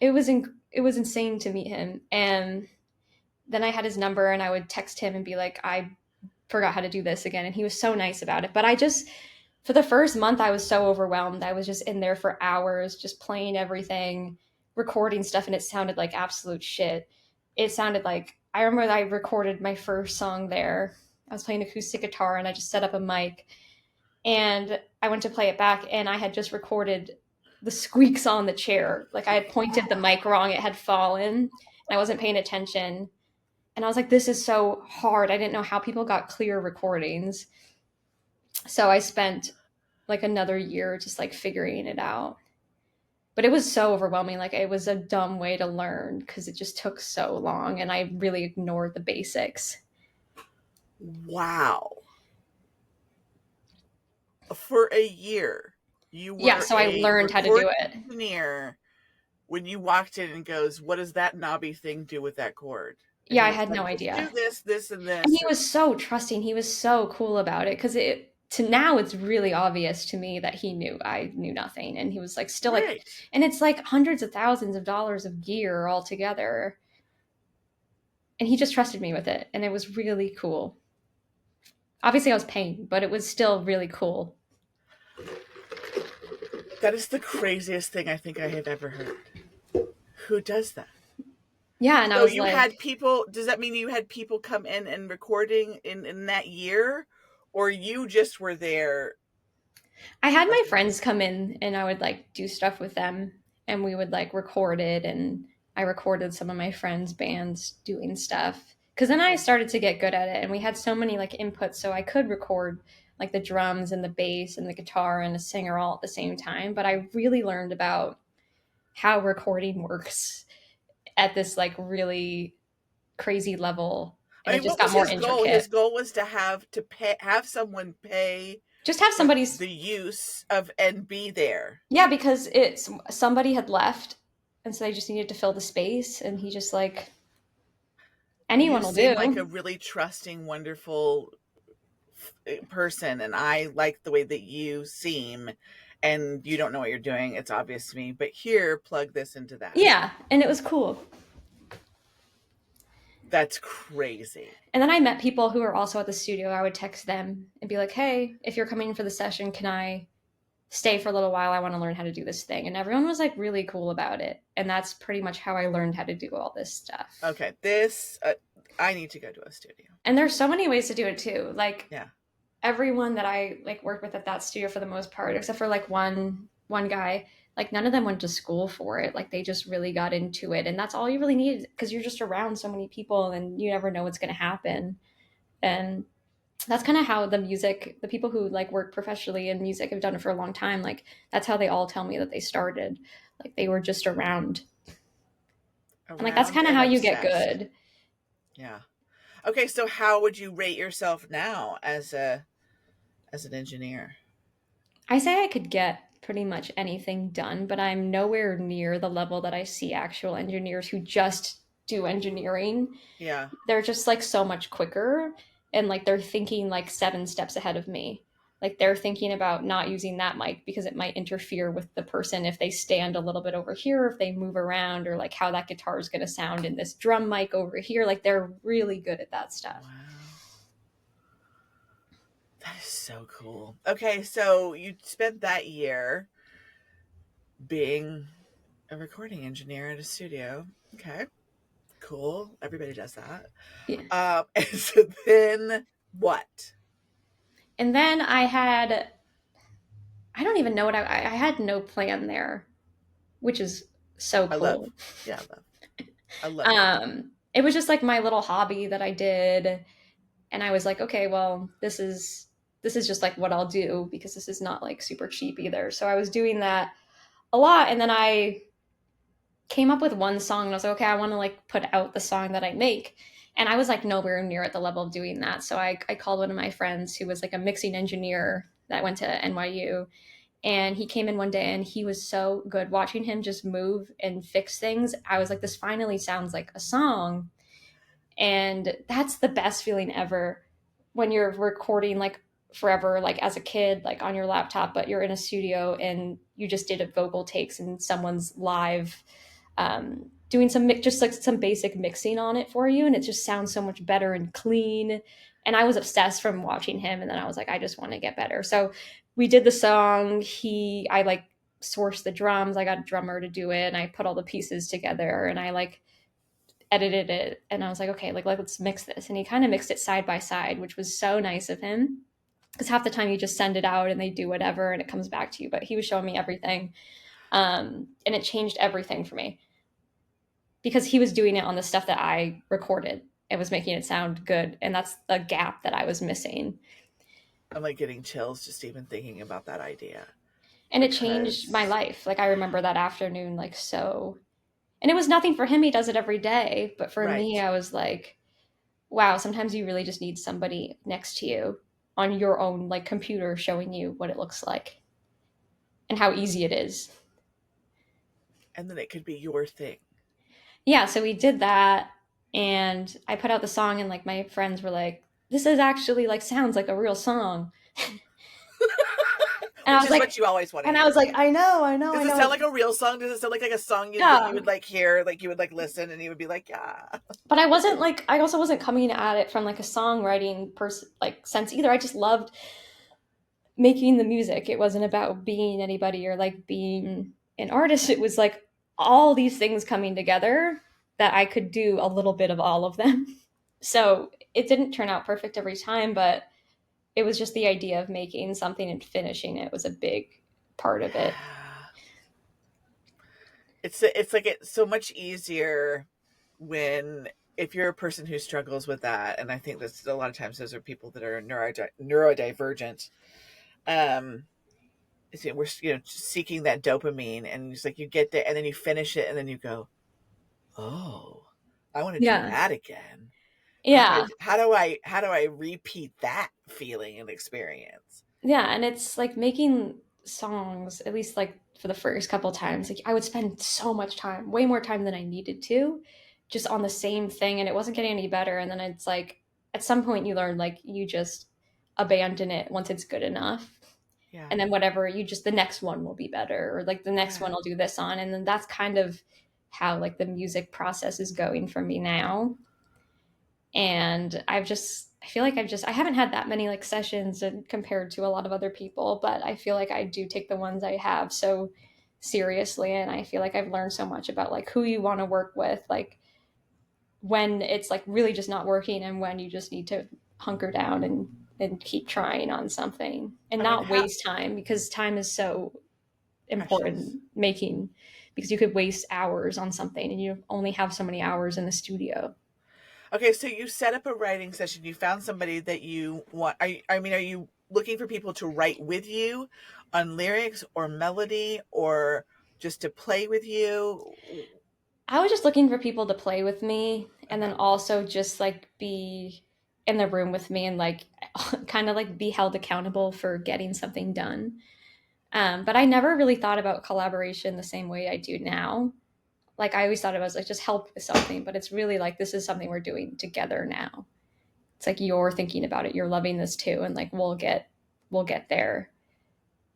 It was insane to meet him. And then I had his number, and I would text him and be like, I forgot how to do this again. And he was so nice about it. But I just, for the first month, I was so overwhelmed. I was just in there for hours, just playing everything, recording stuff, and it sounded like absolute shit. It sounded like, I remember I recorded my first song there. I was playing acoustic guitar, and I just set up a mic, and I went to play it back, and I had just recorded the squeaks on the chair. Like, I had pointed the mic wrong, it had fallen, and I wasn't paying attention. And I was like, this is so hard. I didn't know how people got clear recordings. So I spent like another year just like figuring it out. But it was so overwhelming. Like, it was a dumb way to learn because it just took so long, and I really ignored the basics. Wow. For a year, you Yeah, were so I a learned how to do recording it. engineer when you walked in and goes, what does that knobby thing do with that chord? And Yeah, he I was had like, no just do idea. this, this, and And he this. was so trusting. He was so cool about it, because it, to now it's really obvious to me that he knew I knew nothing, and he was like still like, Great. and it's like hundreds of thousands of dollars of gear all together, and he just trusted me with it, and it was really cool. Obviously I was paying, but it was still really cool. That is the craziest thing I think I have ever heard. Who does that? Yeah, and I So was you had like, people, does that mean you had people come in and recording in that year? Or you just were there? I had my friends come in, and I would like do stuff with them, and we would like record it, and I recorded some of my friends' bands doing stuff. Cause then I started to get good at it, and we had so many like inputs, so I could record like the drums and the bass and the guitar and a singer all at the same time. But I really learned about how recording works at this like really crazy level, and I it mean, just what got was more his goal? intricate. His goal was to pay, have someone pay Just have for somebody's, the use of and be there. yeah, because it's somebody had left, and so they just needed to fill the space, and he just like, You anyone will seem like a do. really trusting, wonderful person, and I like the way that you seem. And you don't know what you're doing. It's obvious to me. But here, plug this into that. Yeah, and it was cool. That's crazy. And then I met people who were also at the studio. I would text them and be like, hey, if you're coming for the session, can I stay for a little while? I want to learn how to do this thing. And everyone was like really cool about it. And that's pretty much how I learned how to do all this stuff. Okay, this I need to go to a studio. And there's so many ways to do it too. Like, Yeah. everyone that I like worked with at that studio, for the most part, except for like one guy, like none of them went to school for it. Like, they just really got into it, and that's all you really need, because you're just around so many people, and you never know what's going to happen. And that's kind of how the people who like work professionally in music have done it for a long time. Like, that's how they all tell me that they started. Like, they were just around, and like that's Around kind of and how you get obsessed. good. Yeah. Okay, so how would you rate yourself now as an engineer? I say I could get pretty much anything done, but I'm nowhere near the level that I see actual engineers who just do engineering. Yeah. They're just like so much quicker, and like they're thinking like 7 steps ahead of me. Like they're thinking about not using that mic because it might interfere with the person if they stand a little bit over here, if they move around, or like how that guitar is going to sound in this drum mic over here. Like they're really good at that stuff. Wow. That is so cool. Okay, so you spent that year being a recording engineer at a studio. Okay, cool. Everybody does that. Yeah. And so then what? And then I don't even know what I had no plan there, which is so I love, cool. yeah, I love no plan. It was just like my little hobby that I did, and I was like, okay, well, this is just like what I'll do because this is not like super cheap either. So I was doing that a lot, and then I came up with one song, and I was like, okay, I want to like put out the song that I make. And I was like nowhere near at the level of doing that. So I called one of my friends who was like a mixing engineer that went to NYU, and he came in one day and he was so good. Watching him just move and fix things, I was like, this finally sounds like a song. And that's the best feeling ever when you're recording like forever, like as a kid, like on your laptop, but you're in a studio and you just did a vocal takes and someone's live doing some just like some basic mixing on it for you, and it just sounds so much better and clean. And I was obsessed from watching him, and then I was like, I just want to get better. So we did the song. I like sourced the drums. I got a drummer to do it, and I put all the pieces together, and I like edited it, and I was like, okay, like let's mix this. And he kind of mixed it side by side, which was so nice of him because half the time you just send it out and they do whatever and it comes back to you. But he was showing me everything, and it changed everything for me because he was doing it on the stuff that I recorded. It was making it sound good, and that's the gap that I was missing. I'm like getting chills just even thinking about that idea And it changed my because, life. Like I remember that afternoon, like so. And it was nothing for him. He does it every day. But for me, right. I was like, wow, sometimes you really just need somebody next to you on your own like computer showing you what it looks like and how easy it is. And then it could be your thing. Yeah, so we did that, and I put out the song, and like my friends were like, this is actually like sounds like a real song. And I Which was is what like, you always want to hear. I know, Does I it know. sound like a real song? Does it sound like a song you Yeah. would like hear, like you would like listen and you would be like, yeah. But I wasn't like I also wasn't coming at it from like a songwriting person like sense either. I just loved making the music. It wasn't about being anybody or like being an artist. It was like all these things coming together that I could do a little bit of all of them. So it didn't turn out perfect every time, but it was just the idea of making something and finishing it was a big part of it. Yeah. It's like it's so much easier when if you're a person who struggles with that, and I think that's a lot of times those are people that are neurodivergent. Um, we're seeking that dopamine, and it's like you get there, and then you finish it, and then you go, oh, I want to do Yeah. that again. Yeah. How do I repeat that feeling and experience? Yeah, and it's like making songs, at least like for the first couple times, like I would spend so much time, way more time than I needed to, just on the same thing, and it wasn't getting any better. And then it's like at some point you learn like you just abandon it once it's good enough. Yeah, And then whatever you just the next one will be better, or like the next yeah. one I'll do this on. And then that's kind of how like the music process is going for me now. And I feel like I haven't had that many like sessions and compared to a lot of other people, but I feel like I do take the ones I have so seriously, and I feel like I've learned so much about like who you want to work with, like when it's like really just not working and when you just need to hunker down and keep trying on something and I mean, not how waste time because time is so precious. important making because you could waste hours on something and you only have so many hours in the studio. Okay, so you set up a writing session. You found somebody that you want. I mean, are you looking for people to write with you on lyrics or melody or just to play with you? I was just looking for people to play with me and then Okay. also just like be in the room with me and like kind of like be held accountable for getting something done. But I never really thought about collaboration the same way I do now. Like I always thought it was like just help with something, but it's really like this is something we're doing together now. It's like you're thinking about it, you're loving this too, and like we'll get there.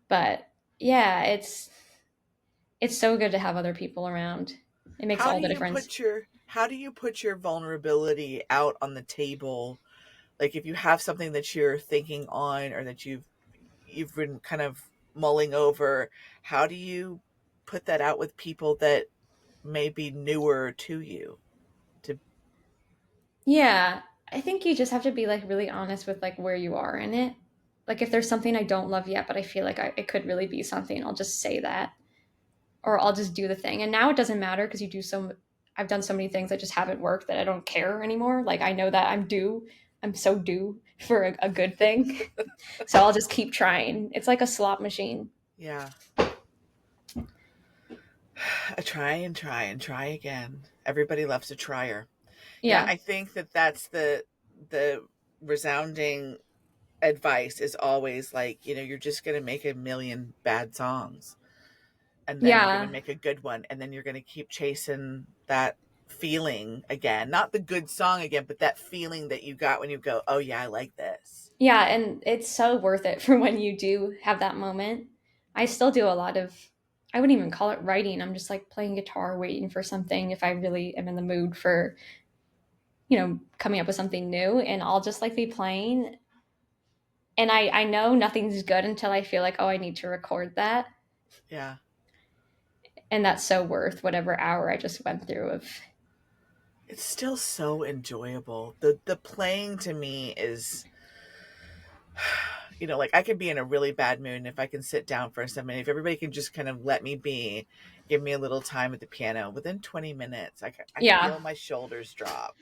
But yeah, it's so good to have other people around. It makes all the difference. How do you put your vulnerability out on the table? Like if you have something that you're thinking on or that you've been kind of mulling over, how do you put that out with people that may be newer to you? To Yeah, I think you just have to be like really honest with like where you are in it. Like if there's something I don't love yet, but I feel like it could really be something, I'll just say that, or I'll just do the thing. And now it doesn't matter because you do so. I've done so many things that just haven't worked that I don't care anymore. Like I know that I'm due. I'm so due for a good thing, so I'll just keep trying. It's like a slot machine. yeah, try and try and try again. Everybody loves a trier. Yeah, Yeah, I think that that's the resounding advice is always like, you're just going to make a million bad songs and then you're going to yeah, make a good one and then you're going to keep chasing that feeling again. Not the good song again, but that feeling that you got when you go, "Oh yeah, I like this." yeah, and it's so worth it for when you do have that moment. I still do a lot of. I wouldn't even call it writing. I'm just like playing guitar, waiting for something. If I really am in the mood for, coming up with something new, and I'll just like be playing. And I know nothing's good until I feel like, oh, I need to record that. Yeah. And that's so worth whatever hour I just went through of. It's still so enjoyable. The playing to me is, like I can be in a really bad mood and if I can sit down for a second, if everybody can just kind of let me be, give me a little time at the piano, within 20 minutes, I Yeah, feel my shoulders drop.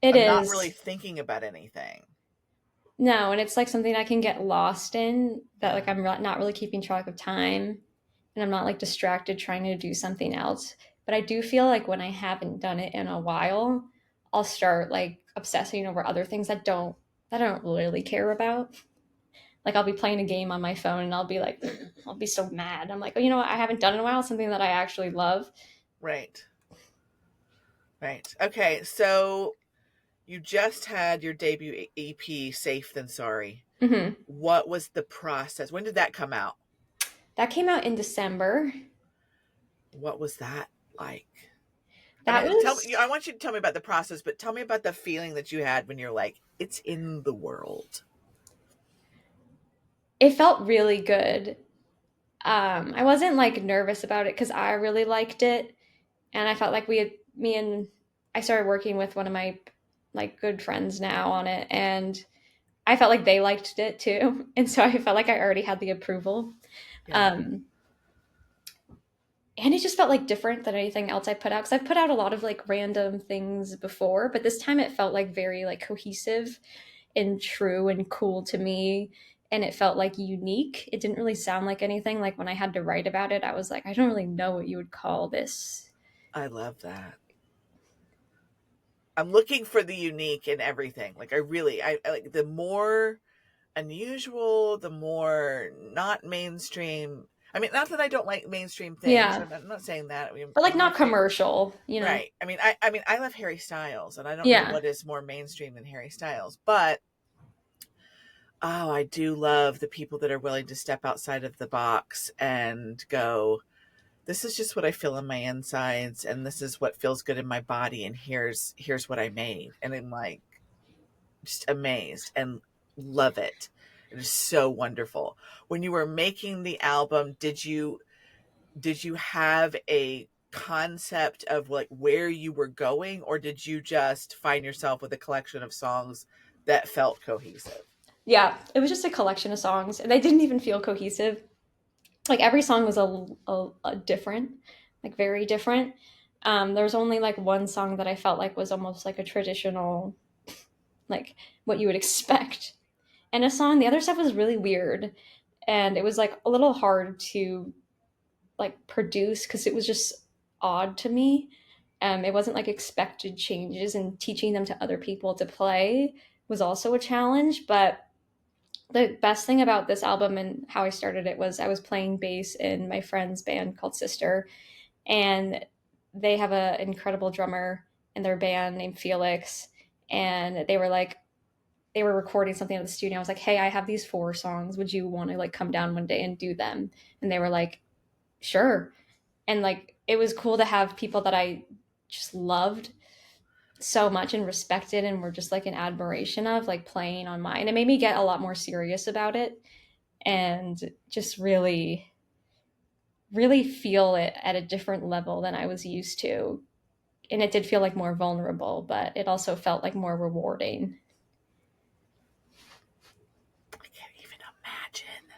it I'm not really is. thinking about anything. No, and it's like something I can get lost in that Yeah. like I'm not really keeping track of time and I'm not like distracted trying to do something else. But I do feel like when I haven't done it in a while, I'll start like obsessing over other things that I don't really care about. Like I'll be playing a game on my phone and I'll be like, I'll be so mad. I'm like, oh, you know what? I haven't done in a while, something that I actually love. Right. Right. Okay. So you just had your debut EP, Safe Than Sorry. Hmm. What was the process? When did that come out? That came out in December. What was that like? I That mean, tell was me. I want you to tell me about the process, but tell me about the feeling that you had when you're like, it's in the world. it felt really good. I wasn't like nervous about it because I really liked it, and I felt like we had me and I started working with one of my like good friends now on it, and I felt like they liked it too, and so I felt like I already had the approval. Yeah. Um, and it just felt like different than anything else I put out because I've put out a lot of like random things before, but this time it felt like very like cohesive and true and cool to me, and it felt like unique. It didn't really sound like anything. Like when I had to write about it, I was like, I don't really know what you would call this. I love that. I'm looking for the unique in everything. Like I like the more unusual, the more not mainstream. I mean, not that I don't like mainstream things. Yeah, I'm not saying that. I mean, but like my not favorite. commercial. Right. I mean, I love Harry Styles, and I don't know Yeah, what is more mainstream than Harry Styles, but oh, I do love the people that are willing to step outside of the box and go, this is just what I feel in my insides, and this is what feels good in my body, and here's what I made, and I'm like just amazed and love it. It is so wonderful. When you were making the album, did you have a concept of like where you were going, or did you just find yourself with a collection of songs that felt cohesive? yeah. It was just a collection of songs, and they didn't even feel cohesive. Like every song was a different, like very different. There was only like one song that I felt like was almost like a traditional, like what you would expect, and a song. The other stuff was really weird, and it was like a little hard to like produce because it was just odd to me. It wasn't like expected changes, and teaching them to other people to play was also a challenge. But the best thing about this album and how I started it was I was playing bass in my friend's band called Sister, and they have an incredible drummer in their band named Felix. And they were recording something at the studio. I was like, hey, I have these 4 songs. Would you want to like come down one day and do them? And they were like, sure. And like it was cool to have people that I just loved so much and respected and were just like in admiration of like playing on mine. It made me get a lot more serious about it and just really feel it at a different level than I was used to. And it did feel like more vulnerable, but it also felt like more rewarding. I can't even imagine.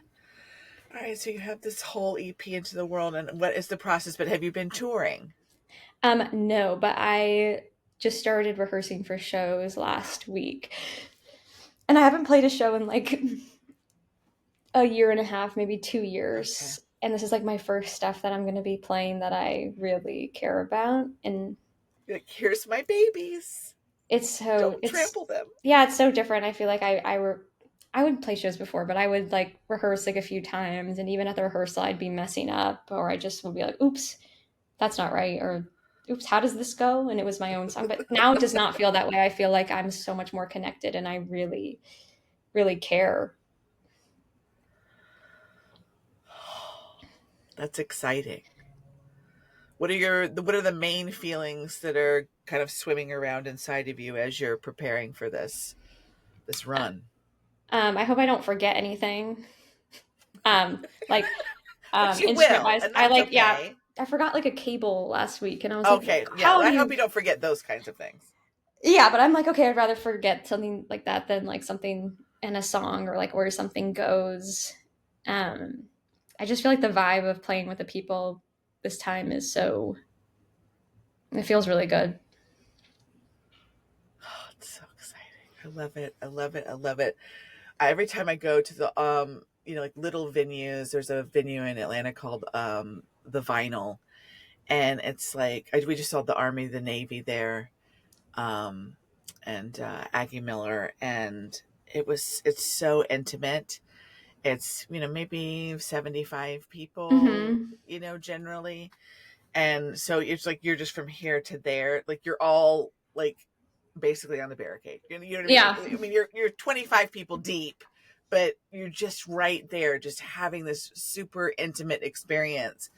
All right, so you have this whole EP into the world, and what is the process? But have you been touring? No, but I just started rehearsing for shows last week. And I haven't played a show in like a year and a half, maybe two Okay. years. And this is like my first stuff that I'm going to be playing that I really care about. And You're like, here's my babies. Don't it's, trample them. yeah, it's so different. I feel like I would play shows before, but I would like rehearse like a few times. And even at the rehearsal, I'd be messing up, or I just would be like, oops, that's not right. Or, oops, how does this go? And it was my own song. But now it does not feel that way. I feel like I'm so much more connected and I really, really care. That's exciting. What are the main feelings that are kind of swimming around inside of you as you're preparing for this run? I hope I don't forget anything. Like But you instrument will, wise, and I that's like, yeah, okay. I forgot like a cable last week, and I was like, Okay, yeah. how Well, do I hope you? you don't forget those kinds of things. Yeah, but I'm like, okay, I'd rather forget something like that than like something in a song or like where something goes. Um, I just feel like the vibe of playing with the people this time is so. It feels really good. Oh, it's so exciting. I love it. I love it. I love it. Every time I go to the like little venues, there's a venue in Atlanta called the Vinyl, and it's like we just saw the Army, the Navy there, um, and Aggie Miller, and it's so intimate. It's maybe 75 people, Mm-hmm. generally, and so it's like you're just from here to there, like you're all like basically on the barricade. You know what I mean? Yeah. I mean you're 25 people deep, but you're just right there, just having this super intimate experience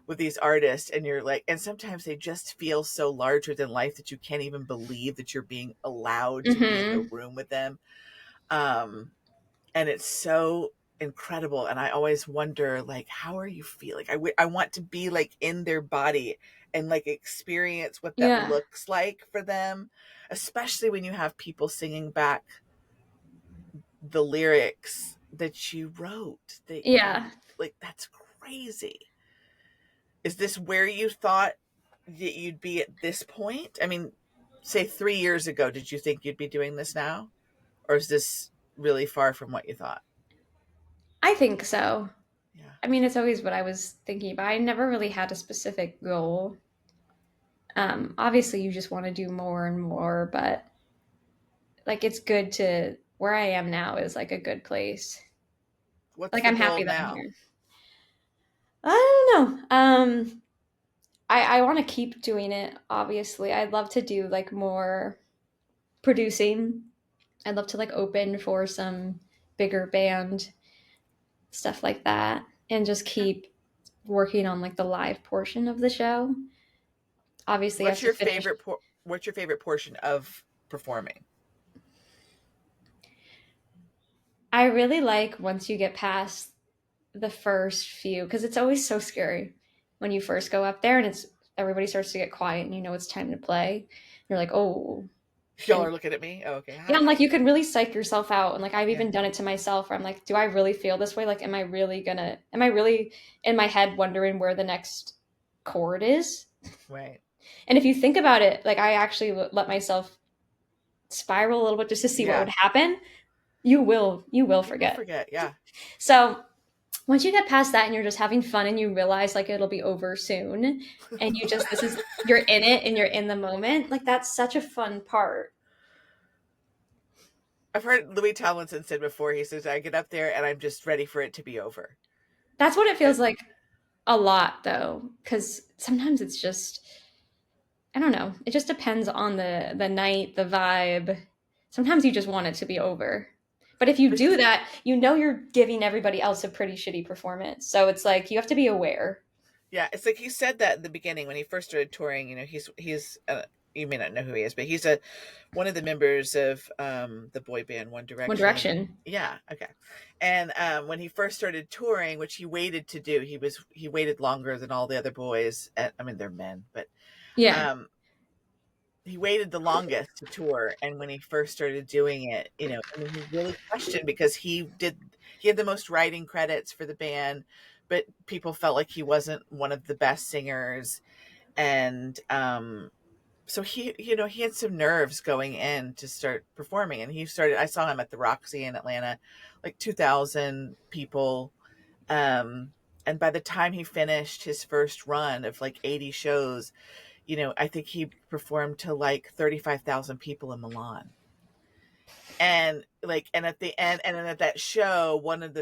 with these artists, and you're like, and sometimes they just feel so larger than life that you can't even believe that you're being allowed to be in the Mm-hmm. room with them. Um, and it's so incredible, and I always wonder, like, how are you feeling? I want to be like in their body and like experience what that Yeah. looks like for them, especially when you have people singing back the lyrics that you wrote, that you Yeah. like. That's crazy. Is this where you thought that you'd be at this point? I mean, say 3 years ago, did you think you'd be doing this now, or is this really far from what you thought? I think so. Yeah. I mean, it's always what I was thinking, but I never really had a specific goal. Obviously, you just want to do more and more, but like it's good to where I am now is like a good place. What's Like the I'm goal happy that I'm now? here. I don't know. I want to keep doing it. Obviously, I'd love to do like more producing. I'd love to like open for some bigger band stuff like that, and just Okay. keep working on like the live portion of the show. Obviously, I have What's to your finish. favorite what's your favorite portion of performing? I really like once you get past the first few because it's always so scary when you first go up there and it's everybody starts to get quiet and you know it's time to play. You're like, oh, Y'all and are looking at me. Oh, okay. yeah, I'm like, Hi. you can really psych yourself out. And like, I've Yeah. even done it to myself where I'm like, do I really feel this way? Like, am I really in my head wondering where the next chord is? Right. And if you think about it, like, I actually let myself spiral a little bit just to see what Yeah. would happen. You will You will forget. forget. Yeah. So once you get past that and you're just having fun and you realize like it'll be over soon and you just this is you're in it and you're in the moment, like that's such a fun part. I've heard Louis Tomlinson said before, he says, I get up there and I'm just ready for it to be over. That's what it And feels like a lot though, because sometimes it's just I don't know. It just depends on the night, the vibe. Sometimes you just want it to be over. But if you but do that, you know you're giving everybody else a pretty shitty performance. So it's like you have to be aware. yeah, it's like he said that at the beginning when he first started touring. He's you may not know who he is, but he's a one of the members of the boy band One One Direction. Direction. Yeah, okay. And when he first started touring, which he waited to do, he waited longer than all the other boys. I mean, they're men, but Yeah. um, he waited the longest to tour. And when he first started doing it, I mean, he really questioned because he had the most writing credits for the band, but people felt like he wasn't one of the best singers. And so he had some nerves going in to start performing. And I saw him at the Roxy in Atlanta, like 2,000 people. And by the time he finished his first run of like 80 shows, I think he performed to like 35,000 people in Milan. And at the end, and then at that show,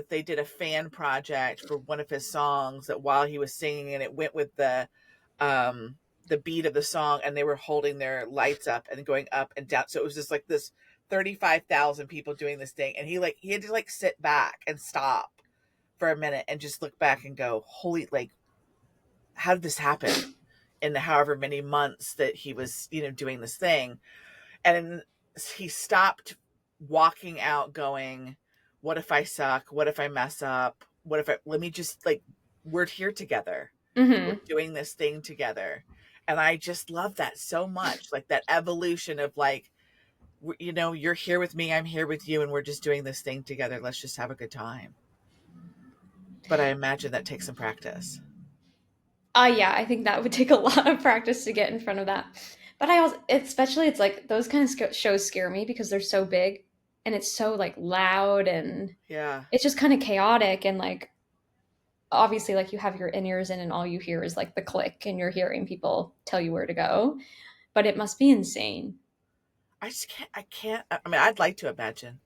they did a fan project for one of his songs that while he was singing, and it went with the beat of the song, and they were holding their lights up and going up and down. So it was just like this 35,000 people doing this thing. And he had to like sit back and stop for a minute and just look back and go, holy, like, how did this happen in the however many months that he was, doing this thing? And he stopped walking out going, what if I suck? What if I mess up? Let me just like, we're here together. We're Hmm. doing this thing together. And I just love that so much. Like that evolution of like, you're here with me, I'm here with you, and we're just doing this thing together. Let's just have a good time. But I imagine that takes some practice. Yeah, I think that would take a lot of practice to get in front of that. But I also, especially, it's like those kind of shows scare me because they're so big and it's so like loud and Yeah. it's just kind of chaotic and like obviously like you have your in-ears in and all you hear is like the click and you're hearing people tell you where to go. But it must be insane. I mean, I'd like to imagine.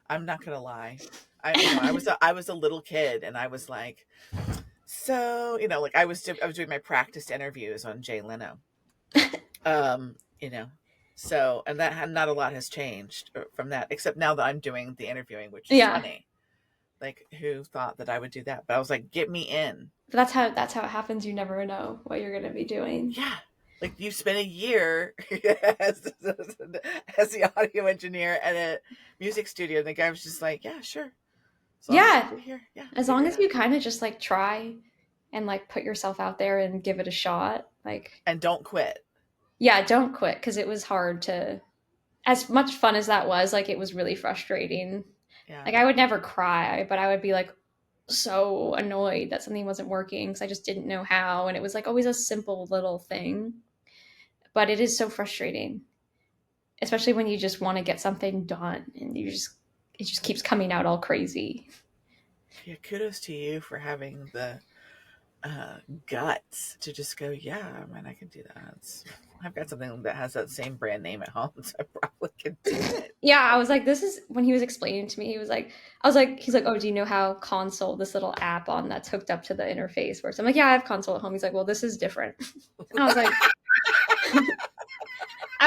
I'm not gonna lie. I was a little kid, and I was like, so like I was doing my practice interviews on Jay Leno. Um, you know, so and not a lot has changed from that, except now that I'm doing the interviewing, which is Yeah. funny. Like, who thought that I would do that? But I was like, get me in. But that's how it happens. You never know what you're gonna be doing. Yeah. Like you spent a year as, as the audio engineer at a music studio, and the guy was just like, "Yeah, sure, as long as you Yeah. do here, yeah, As figure long it as out, you kind of just like try and like put yourself out there and give it a shot. Like, and don't quit." yeah, don't quit because it was hard to, as much fun as that was, like, it was really frustrating. Yeah, Like, I would never cry, but I would be like so annoyed that something wasn't working because I just didn't know how. And it was like always a simple little thing, but it is so frustrating, especially when you just want to get something done and it just keeps coming out all crazy. yeah. Kudos to you for having the guts to just go, "Yeah, man, I can do that." I've got something that has that same brand name at home, so I probably can do it. Yeah, I was like, this is when he was explaining to me, he's like, oh, do you know how console, this little app on that's hooked up to the interface works? I'm like, yeah, I have console at home. He's like, well, this is different. And I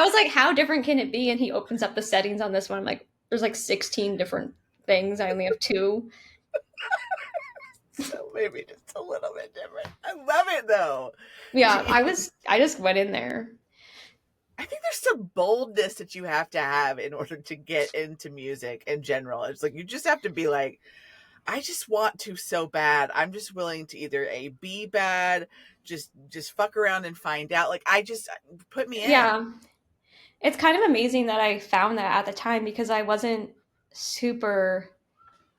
was like, how different can it be? And he opens up the settings on this one. I'm like, there's like 16 different things. I only have two. So maybe just a little bit different. I love it though. Yeah, I just went in there. I think there's some boldness that you have to have in order to get into music in general. It's like you just have to be like, I just want to so bad. I'm just willing to either be bad, just fuck around and find out. Like I just put me in. Yeah, it's kind of amazing that I found that at the time because I wasn't super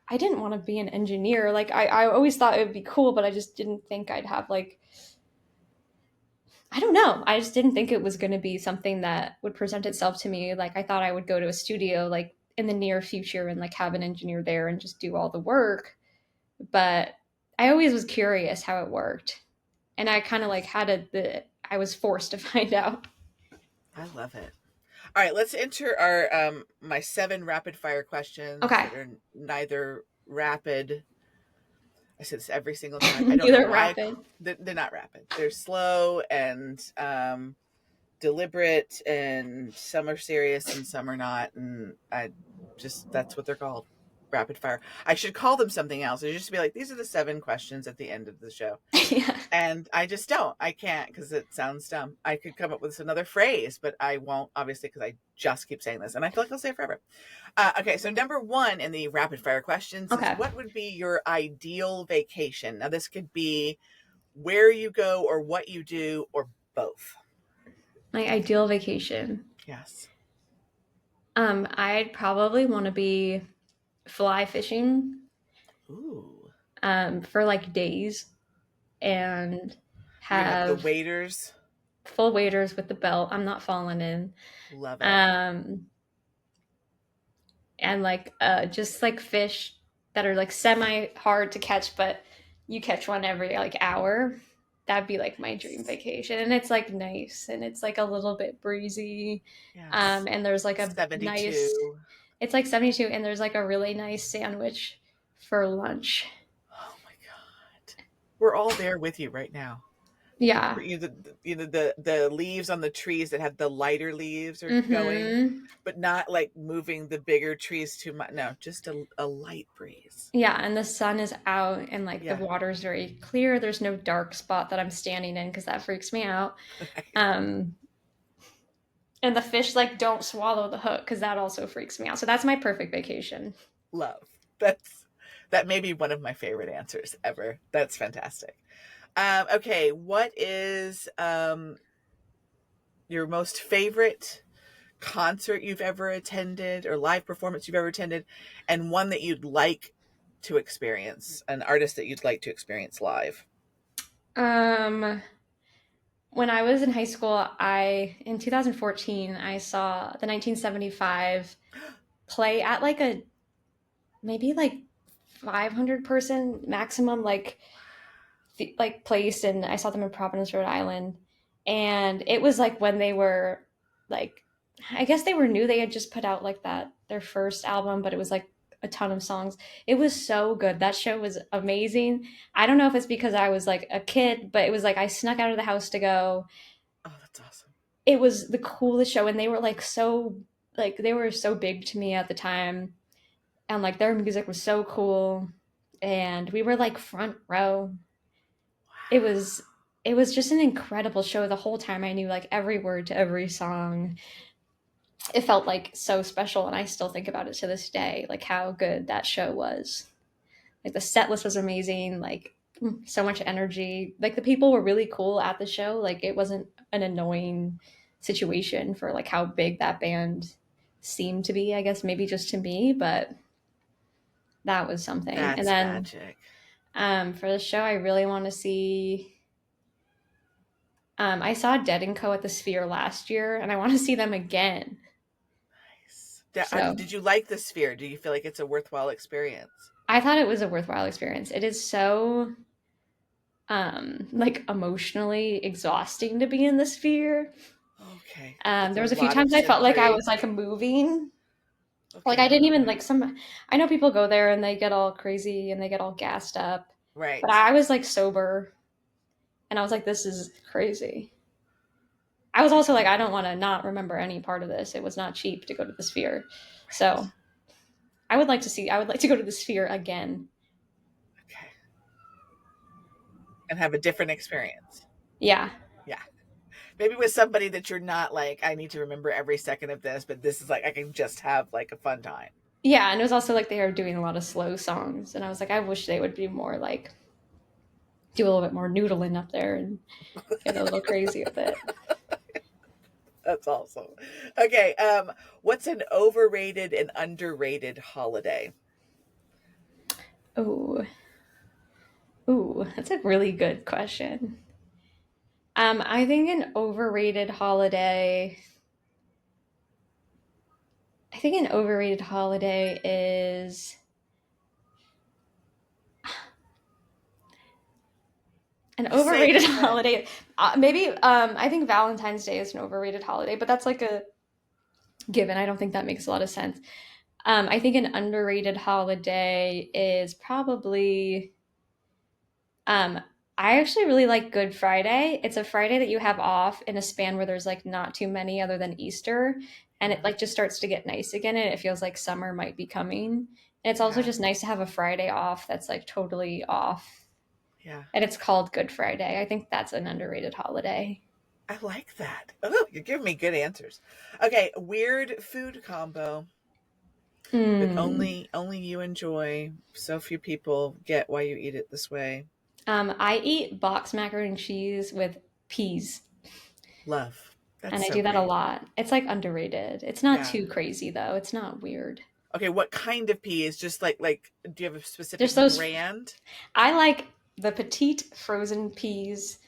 I didn't want to be an engineer. Like I always thought it would be cool, but I just didn't think I'd have like I don't know. I just didn't think it was going to be something that would present itself to me. Like I thought I would go to a studio like in the near future and like have an engineer there and just do all the work. But I always was curious how it worked, and I kind of like Yes. had the I was forced to find out. I love it. All right, let's enter our my 7 rapid fire questions Okay. that are neither rapid. I say this every single time. I don't know Neither why rapid. they're not rapid. They're slow and deliberate, and some are serious and some are not, and I just that's what they're called, rapid fire. I should call them something else. It just be like, these are the 7 questions at the end of the show, Yeah. and I just don't. I can't because it sounds dumb. I could come up with another phrase, but I won't, obviously, because I just keep saying this, and I feel like I'll say it forever. Okay, so number 1 in the rapid fire questions is, Okay. what would be your ideal vacation? Now, this could be where you go or what you do or both. My ideal vacation. Yes. I'd probably want to be fly fishing Ooh. for like days and You're gonna have the have waiters. full waders with the belt. I'm not falling in. Love it. Um, and like just like fish that are like semi hard to catch, but you catch one every like hour. That'd be like my dream Nice. vacation, and it's like nice, and it's like a little bit breezy, Yes. and there's like a nice. 72. It's like 72, and there's like a really nice sandwich for lunch. Oh my God. We're all there with you right now. Yeah. The leaves on the trees that have the lighter leaves are going, Mm-hmm. but not like moving the bigger trees too much. No, just a light breeze. Yeah, and the sun is out, and like the Yeah. water's very clear. There's no dark spot that I'm standing in because that freaks me out. Um, and the fish like don't swallow the hook because that also freaks me out. So that's my perfect vacation. Love. That may be one of my favorite answers ever. That's fantastic. Okay, what is your most favorite concert you've ever attended or live performance you've ever attended, and one that you'd like to experience, an artist that you'd like to experience live? Um, when I was in high school, I in 2014 I saw the 1975 play at like a maybe like 500 person maximum like place, and I saw them in Providence, Rhode Island, and it was like when they were like, I guess they were new. They had just put out like that their first album, but it was like a ton of songs. It was so good. That show was amazing. I don't know if it's because I was like a kid, but it was like I snuck out of the house to go. Oh, that's awesome. It was the coolest show, and they were like so like they were so big to me at the time, and like their music was so cool, and we were like front row. it Wow. was it was just an incredible show. The whole time I knew like every word to every song. It felt like so special, and I still think about it to this day, like how good that show was. Like the set list was amazing, like so much energy. Like the people were really cool at the show. Like it wasn't an annoying situation for like how big that band seemed to be, I guess maybe just to me, but that was something. And That's then magic. for the show I really want to see, I saw Dead and Co at the Sphere last year, and I want to see them again. Nice. So Did you like the Sphere? Do you feel like it's a worthwhile experience? I thought it was a worthwhile experience. It is so like emotionally exhausting to be in the Sphere. Okay, it's There a was a few lot of times I felt like I sensory. was like moving. Like I Okay. didn't even like some. I know people go there and they get all crazy and they get all gassed up, but Right. I was like sober, and I was like, this is crazy. I was also like, I don't want to not remember any part of this. It was not cheap to go to the Sphere, Right. so I would like to see. I would like to go to the Sphere again. Okay. And have a different experience. Yeah, Yeah. Maybe with somebody that you're not like, I need to remember every second of this, but this is like, I can just have like a fun time. yeah, and it was also like they were doing a lot of slow songs, and I was like, I wish they would be more like do a little bit more noodling up there and get a little crazy with it. That's awesome. Okay. What's an overrated and underrated holiday? Oh, ooh, that's a really good question. I think an overrated holiday. I think an overrated holiday is An Say overrated say it. holiday. Maybe I think Valentine's Day is an overrated holiday, but that's like a given. I don't think that makes a lot of sense. I think an underrated holiday is probably um I actually really like Good Friday. It's a Friday that you have off in a span where there's like not too many other than Easter, and it Yeah. like just starts to get nice again and it feels like summer might be coming. And it's also Yeah. just nice to have a Friday off that's like totally off. Yeah. And it's called Good Friday. I think that's an underrated holiday. I like that. Oh, you're giving me good answers. Okay, weird food combo that Hmm. only you enjoy. So few people get why you eat it this way. I eat box macaroni and cheese with peas, Love. That's and I so do that a great. lot. It's like underrated. It's not Yeah. too crazy though. It's not weird. Okay, what kind of pea is just like do you have a There's specific those. brand? I like the petite frozen peas.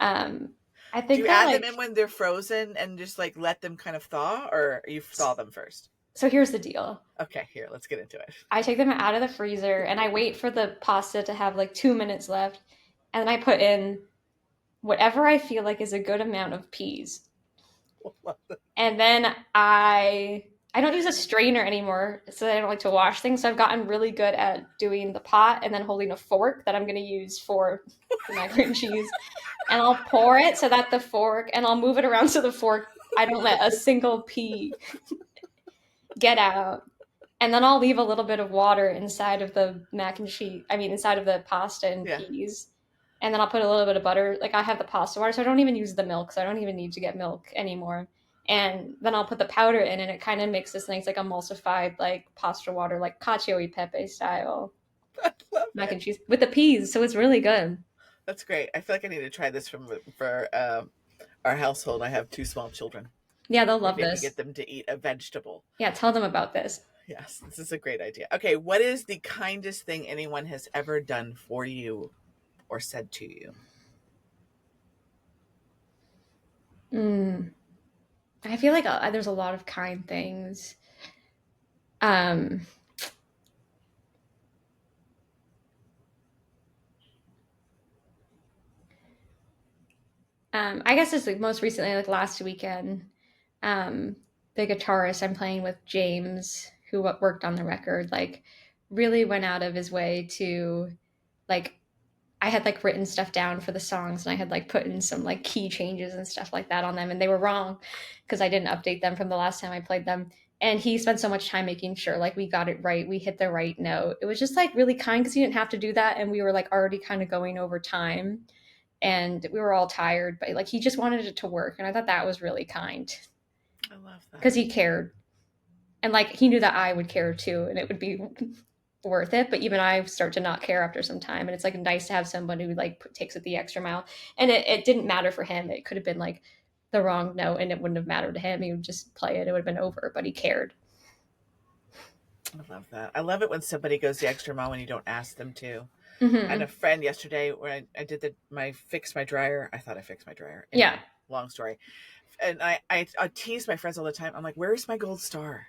Um, I Do think you they're add them in like. when they're frozen and just like let them kind of thaw or you thaw them first? So here's the deal. Okay, here, let's get into it. I take them out of the freezer and I wait for the pasta to have like 2 minutes left, and then I put in whatever I feel like is a good amount of peas. And then I don't use a strainer anymore, so I don't like to wash things. So I've gotten really good at doing the pot and then holding a fork that I'm going to use for the macaroni and cheese. And I'll pour it so that the fork, and I'll move it around so the fork, I don't let a single pea get out. And then I'll leave a little bit of water inside of the mac and cheese, I mean, inside of the pasta and Yeah. peas. And then I'll put a little bit of butter. Like I have the pasta water, so I don't even use the milk. So I don't even need to get milk anymore. And then I'll put the powder in, and it kind of makes this nice, like emulsified, like pasta water, like cacio e pepe style I love mac it. and cheese with the peas. So it's really good. That's great. I feel like I need to try this for our household. I have two small children. Yeah, they'll love Maybe I can this. get them to eat a vegetable. Yeah, tell them about this. Yes, this is a great idea. Okay, what is the kindest thing anyone has ever done for you or said to you? Mm. I feel like there's a lot of kind things. Um, I guess it's like most recently, like last weekend, um, the guitarist I'm playing with, James, who worked on the record, like really went out of his way to like I had like written stuff down for the songs and I had like put in some like key changes and stuff like that on them and they were wrong because I didn't update them from the last time I played them. And he spent so much time making sure like we got it right, we hit the right note. It was just like really kind because he didn't have to do that and we were like already kind of going over time and we were all tired, but like he just wanted it to work and I thought that was really kind I love because that. he cared and like he knew that I would care too and it would be worth it, but even I start to not care after some time and it's like nice to have someone who like takes it the extra mile. And it didn't matter for him, it could have been like the wrong note and it wouldn't have mattered to him, he would just play it, it would have been over, but he cared. I love that. I love it when somebody goes the extra mile when you don't ask them to. I had a Hmm. friend yesterday where I did my fix my dryer. I thought I fixed my dryer. Yeah. Anyway, long story. And I tease my friends all the time. I'm like, where's my gold star?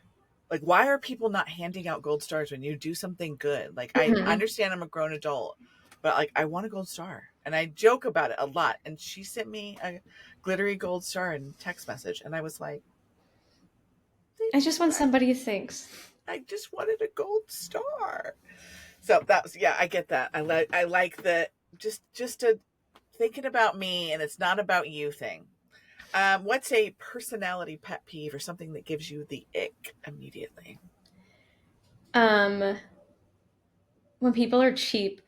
Like, why are people not handing out gold stars when you do something good? Like, I Hmm. understand I'm a grown adult, but like, I want a gold star. And I joke about it a lot. And she sent me a glittery gold star in text message. And I was like, I just want I, somebody who thinks. I just wanted a gold star. So that was, yeah, I get that. I like the just to thinking about me and it's not about you thing. What's a personality pet peeve or something that gives you the ick immediately? um when people are cheap,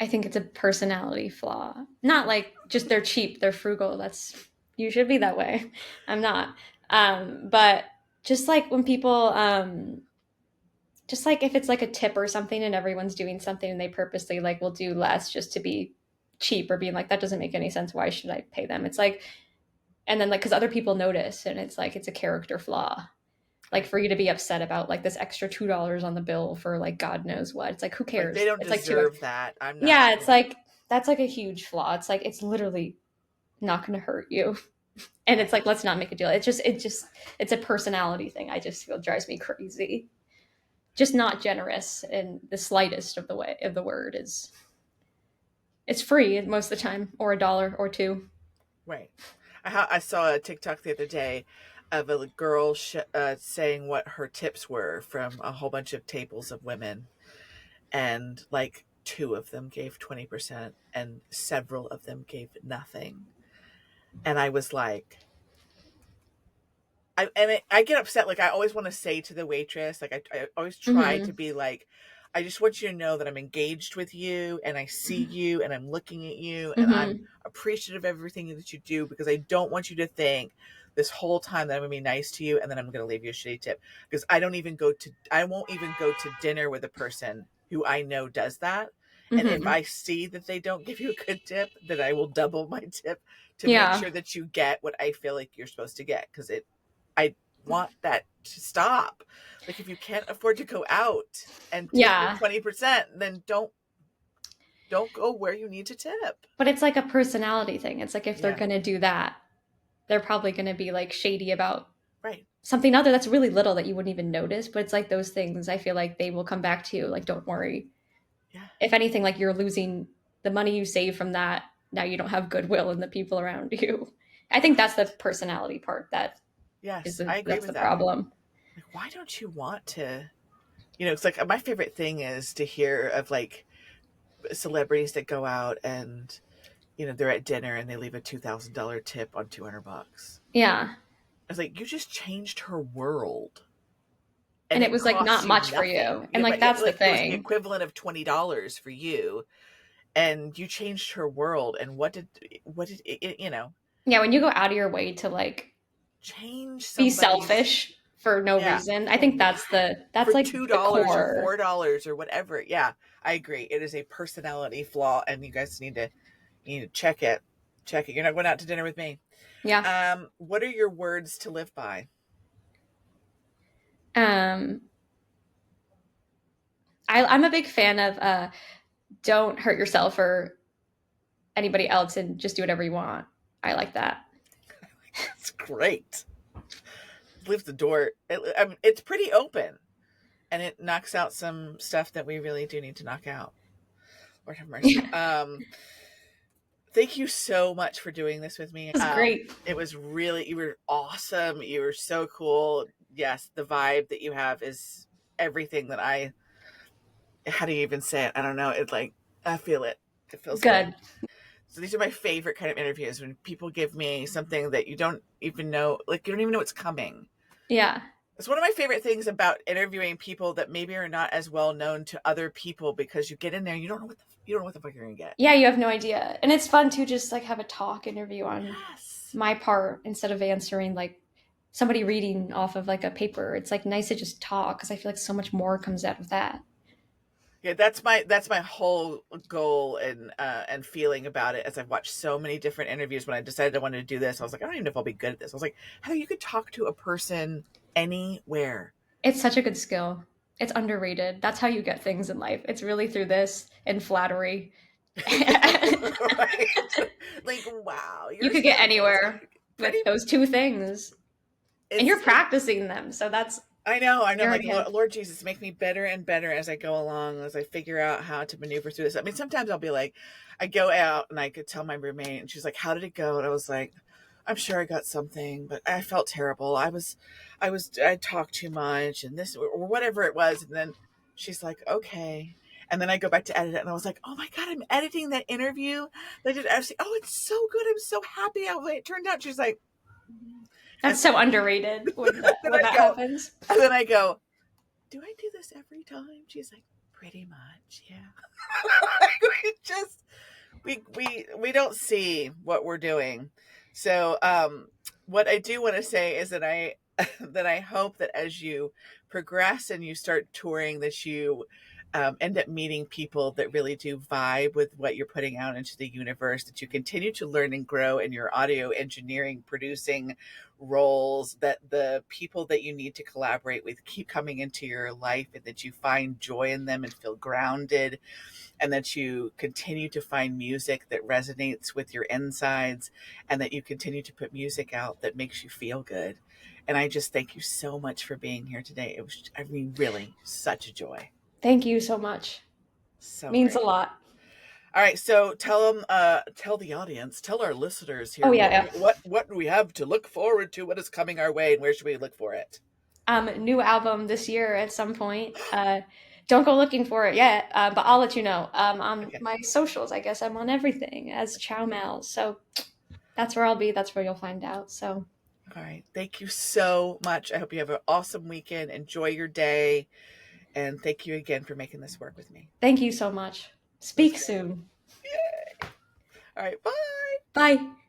I think it's a personality flaw, not like just they're cheap, they're frugal, that's you should be that way. I'm not. But just like when people just like if it's like a tip or something and everyone's doing something and they purposely like will do less just to be cheap or being like that doesn't make any sense, why should I pay them, it's like, and then like because other people notice and it's like it's a character flaw, like Right. for you to be upset about like this extra $2 on the bill for like god knows what, it's like who Like they cares, don't it's like two. deserve that. I'm not. Yeah, it's like that's like a huge flaw, it's like it's literally not going to hurt you. And it's Right. like let's not make a deal, it's just it's a personality thing, I just feel drives me crazy, just not generous in the slightest of the way of the word is. It's free most of the time, or a dollar or two. Right. I saw a TikTok the other day of a girl saying what her tips were from a whole bunch of tables of women, and like two of them gave 20%, and several of them gave nothing. And I was like, I get upset. Like I always want to say to the waitress, like I always try to Mm-hmm. be like, I just want you to know that I'm engaged with you and I see you and I'm looking at you and I'm Mm-hmm. appreciative of everything that you do, because I don't want you to think this whole time that I'm gonna be nice to you and then I'm gonna leave you a shitty tip. Because I won't even go to dinner with a person who I know does that. And if Mm-hmm. I see that they don't give you a good tip, then I will double my tip to make Yeah. sure that you get what I feel like you're supposed to get. Because I want that to stop. Like if you can't afford to go out and tip your Yeah. 20%, then don't go where you need to tip. But it's like a personality thing. It's like if they're Yeah, gonna do that, they're probably gonna be like shady about right. something other that's really little that you wouldn't even notice. But it's like those things I feel like they will come back to you. Like, don't worry. Yeah. If anything, like you're losing the money you save from that. Now you don't have goodwill in the people around you. I think that's the Right. personality part that Yes, I agree that's with the that. problem. Like why don't you want to, it's like my favorite thing is to hear of like celebrities that go out and they're at dinner and they leave a $2,000 tip on 200 bucks. Yeah. I was like, you just changed her world and And it it was like costs not you much for nothing. you. And Yeah, like right. that's the Like it was the thing. equivalent of $20 for you, and you changed her world. And what did it Yeah, when you go out of your way to like change be somebody's. selfish for no Yeah, reason. I for think what? that's For like two the dollars or core. $4 or whatever. Yeah, I agree. It is a personality flaw, and you need to check it. Check it. You're not going out to dinner with me. Yeah. What are your words to live by? Um I'm a big fan of don't hurt yourself or anybody else and just do whatever you want. I like that. That's great. Leave the door. It's pretty open, and it knocks out some stuff that we really do need to knock out. Lord have mercy. Thank you so much for doing this with me. It was great. It was really, you were awesome. You were so cool. Yes, the vibe that you have is everything that how do you even say it? I don't know. It like, I feel it. It feels good. Good. So these are my favorite kind of interviews, when people give me something that you don't even know, like you don't even know it's coming. Yeah. It's one of my favorite things about interviewing people that maybe are not as well known to other people, because you get in there and you don't know what the fuck you're gonna get. Yeah, you have no idea. And it's fun to just like have a talk interview on Yes. my part instead of answering like somebody reading off of like a paper. It's like nice to just talk because I feel like so much more comes out of that. Yeah, that's my whole goal and feeling about it. As I've watched so many different interviews, when I decided I wanted to do this, I was like, I don't even know if I'll be good at this. I was like, Heather, you could talk to a person anywhere. It's such a good skill. It's underrated. That's how you get things in life. It's really through this and flattery. Right? Like, wow, You you're could so get amazing. anywhere Pretty with those two things. And you're it's practicing them. So that's I know, I know. I'm you're like, already in. Lord Jesus, make me better and better as I go along, as I figure out how to maneuver through this. I mean, sometimes I'll be like, I go out and I could tell my roommate, and she's like, "How did it go?" And I was like, "I'm sure I got something, but I felt terrible. I talked too much, and this or whatever it was." And then she's like, "Okay." And then I go back to edit it, and I was like, "Oh my god, I'm editing that interview. They did actually. Oh, it's so good. I'm so happy how it turned out." She's like, That's and so underrated then when I that go, happens. and then I go, do I do this every time? She's like, pretty much, yeah. we just we don't see what we're doing. So what I do want to say is that I that I hope that as you progress and you start touring, that you end up meeting people that really do vibe with what you're putting out into the universe, that you continue to learn and grow in your audio engineering, producing roles, that the people that you need to collaborate with keep coming into your life, and that you find joy in them and feel grounded, and that you continue to find music that resonates with your insides, and that you continue to put music out that makes you feel good. And I just thank you so much for being here today. It was, I mean, really such a joy. Thank you so much. So Means a great. lot. All right, so tell the audience, tell our listeners Oh here yeah, yeah. what do we have to look forward to? What is coming our way, and where should we look for it? New album this year at some point. Don't go looking for it yet, but I'll let you know. On Okay. my socials, I guess I'm on everything as Ciao Malz. So that's where I'll be. That's where you'll find out. So All right. Thank you so much. I hope you have an awesome weekend. Enjoy your day, and thank you again for making this work with me. thank you so much. It was Speak great. soon. Yay. All right. Bye. Bye.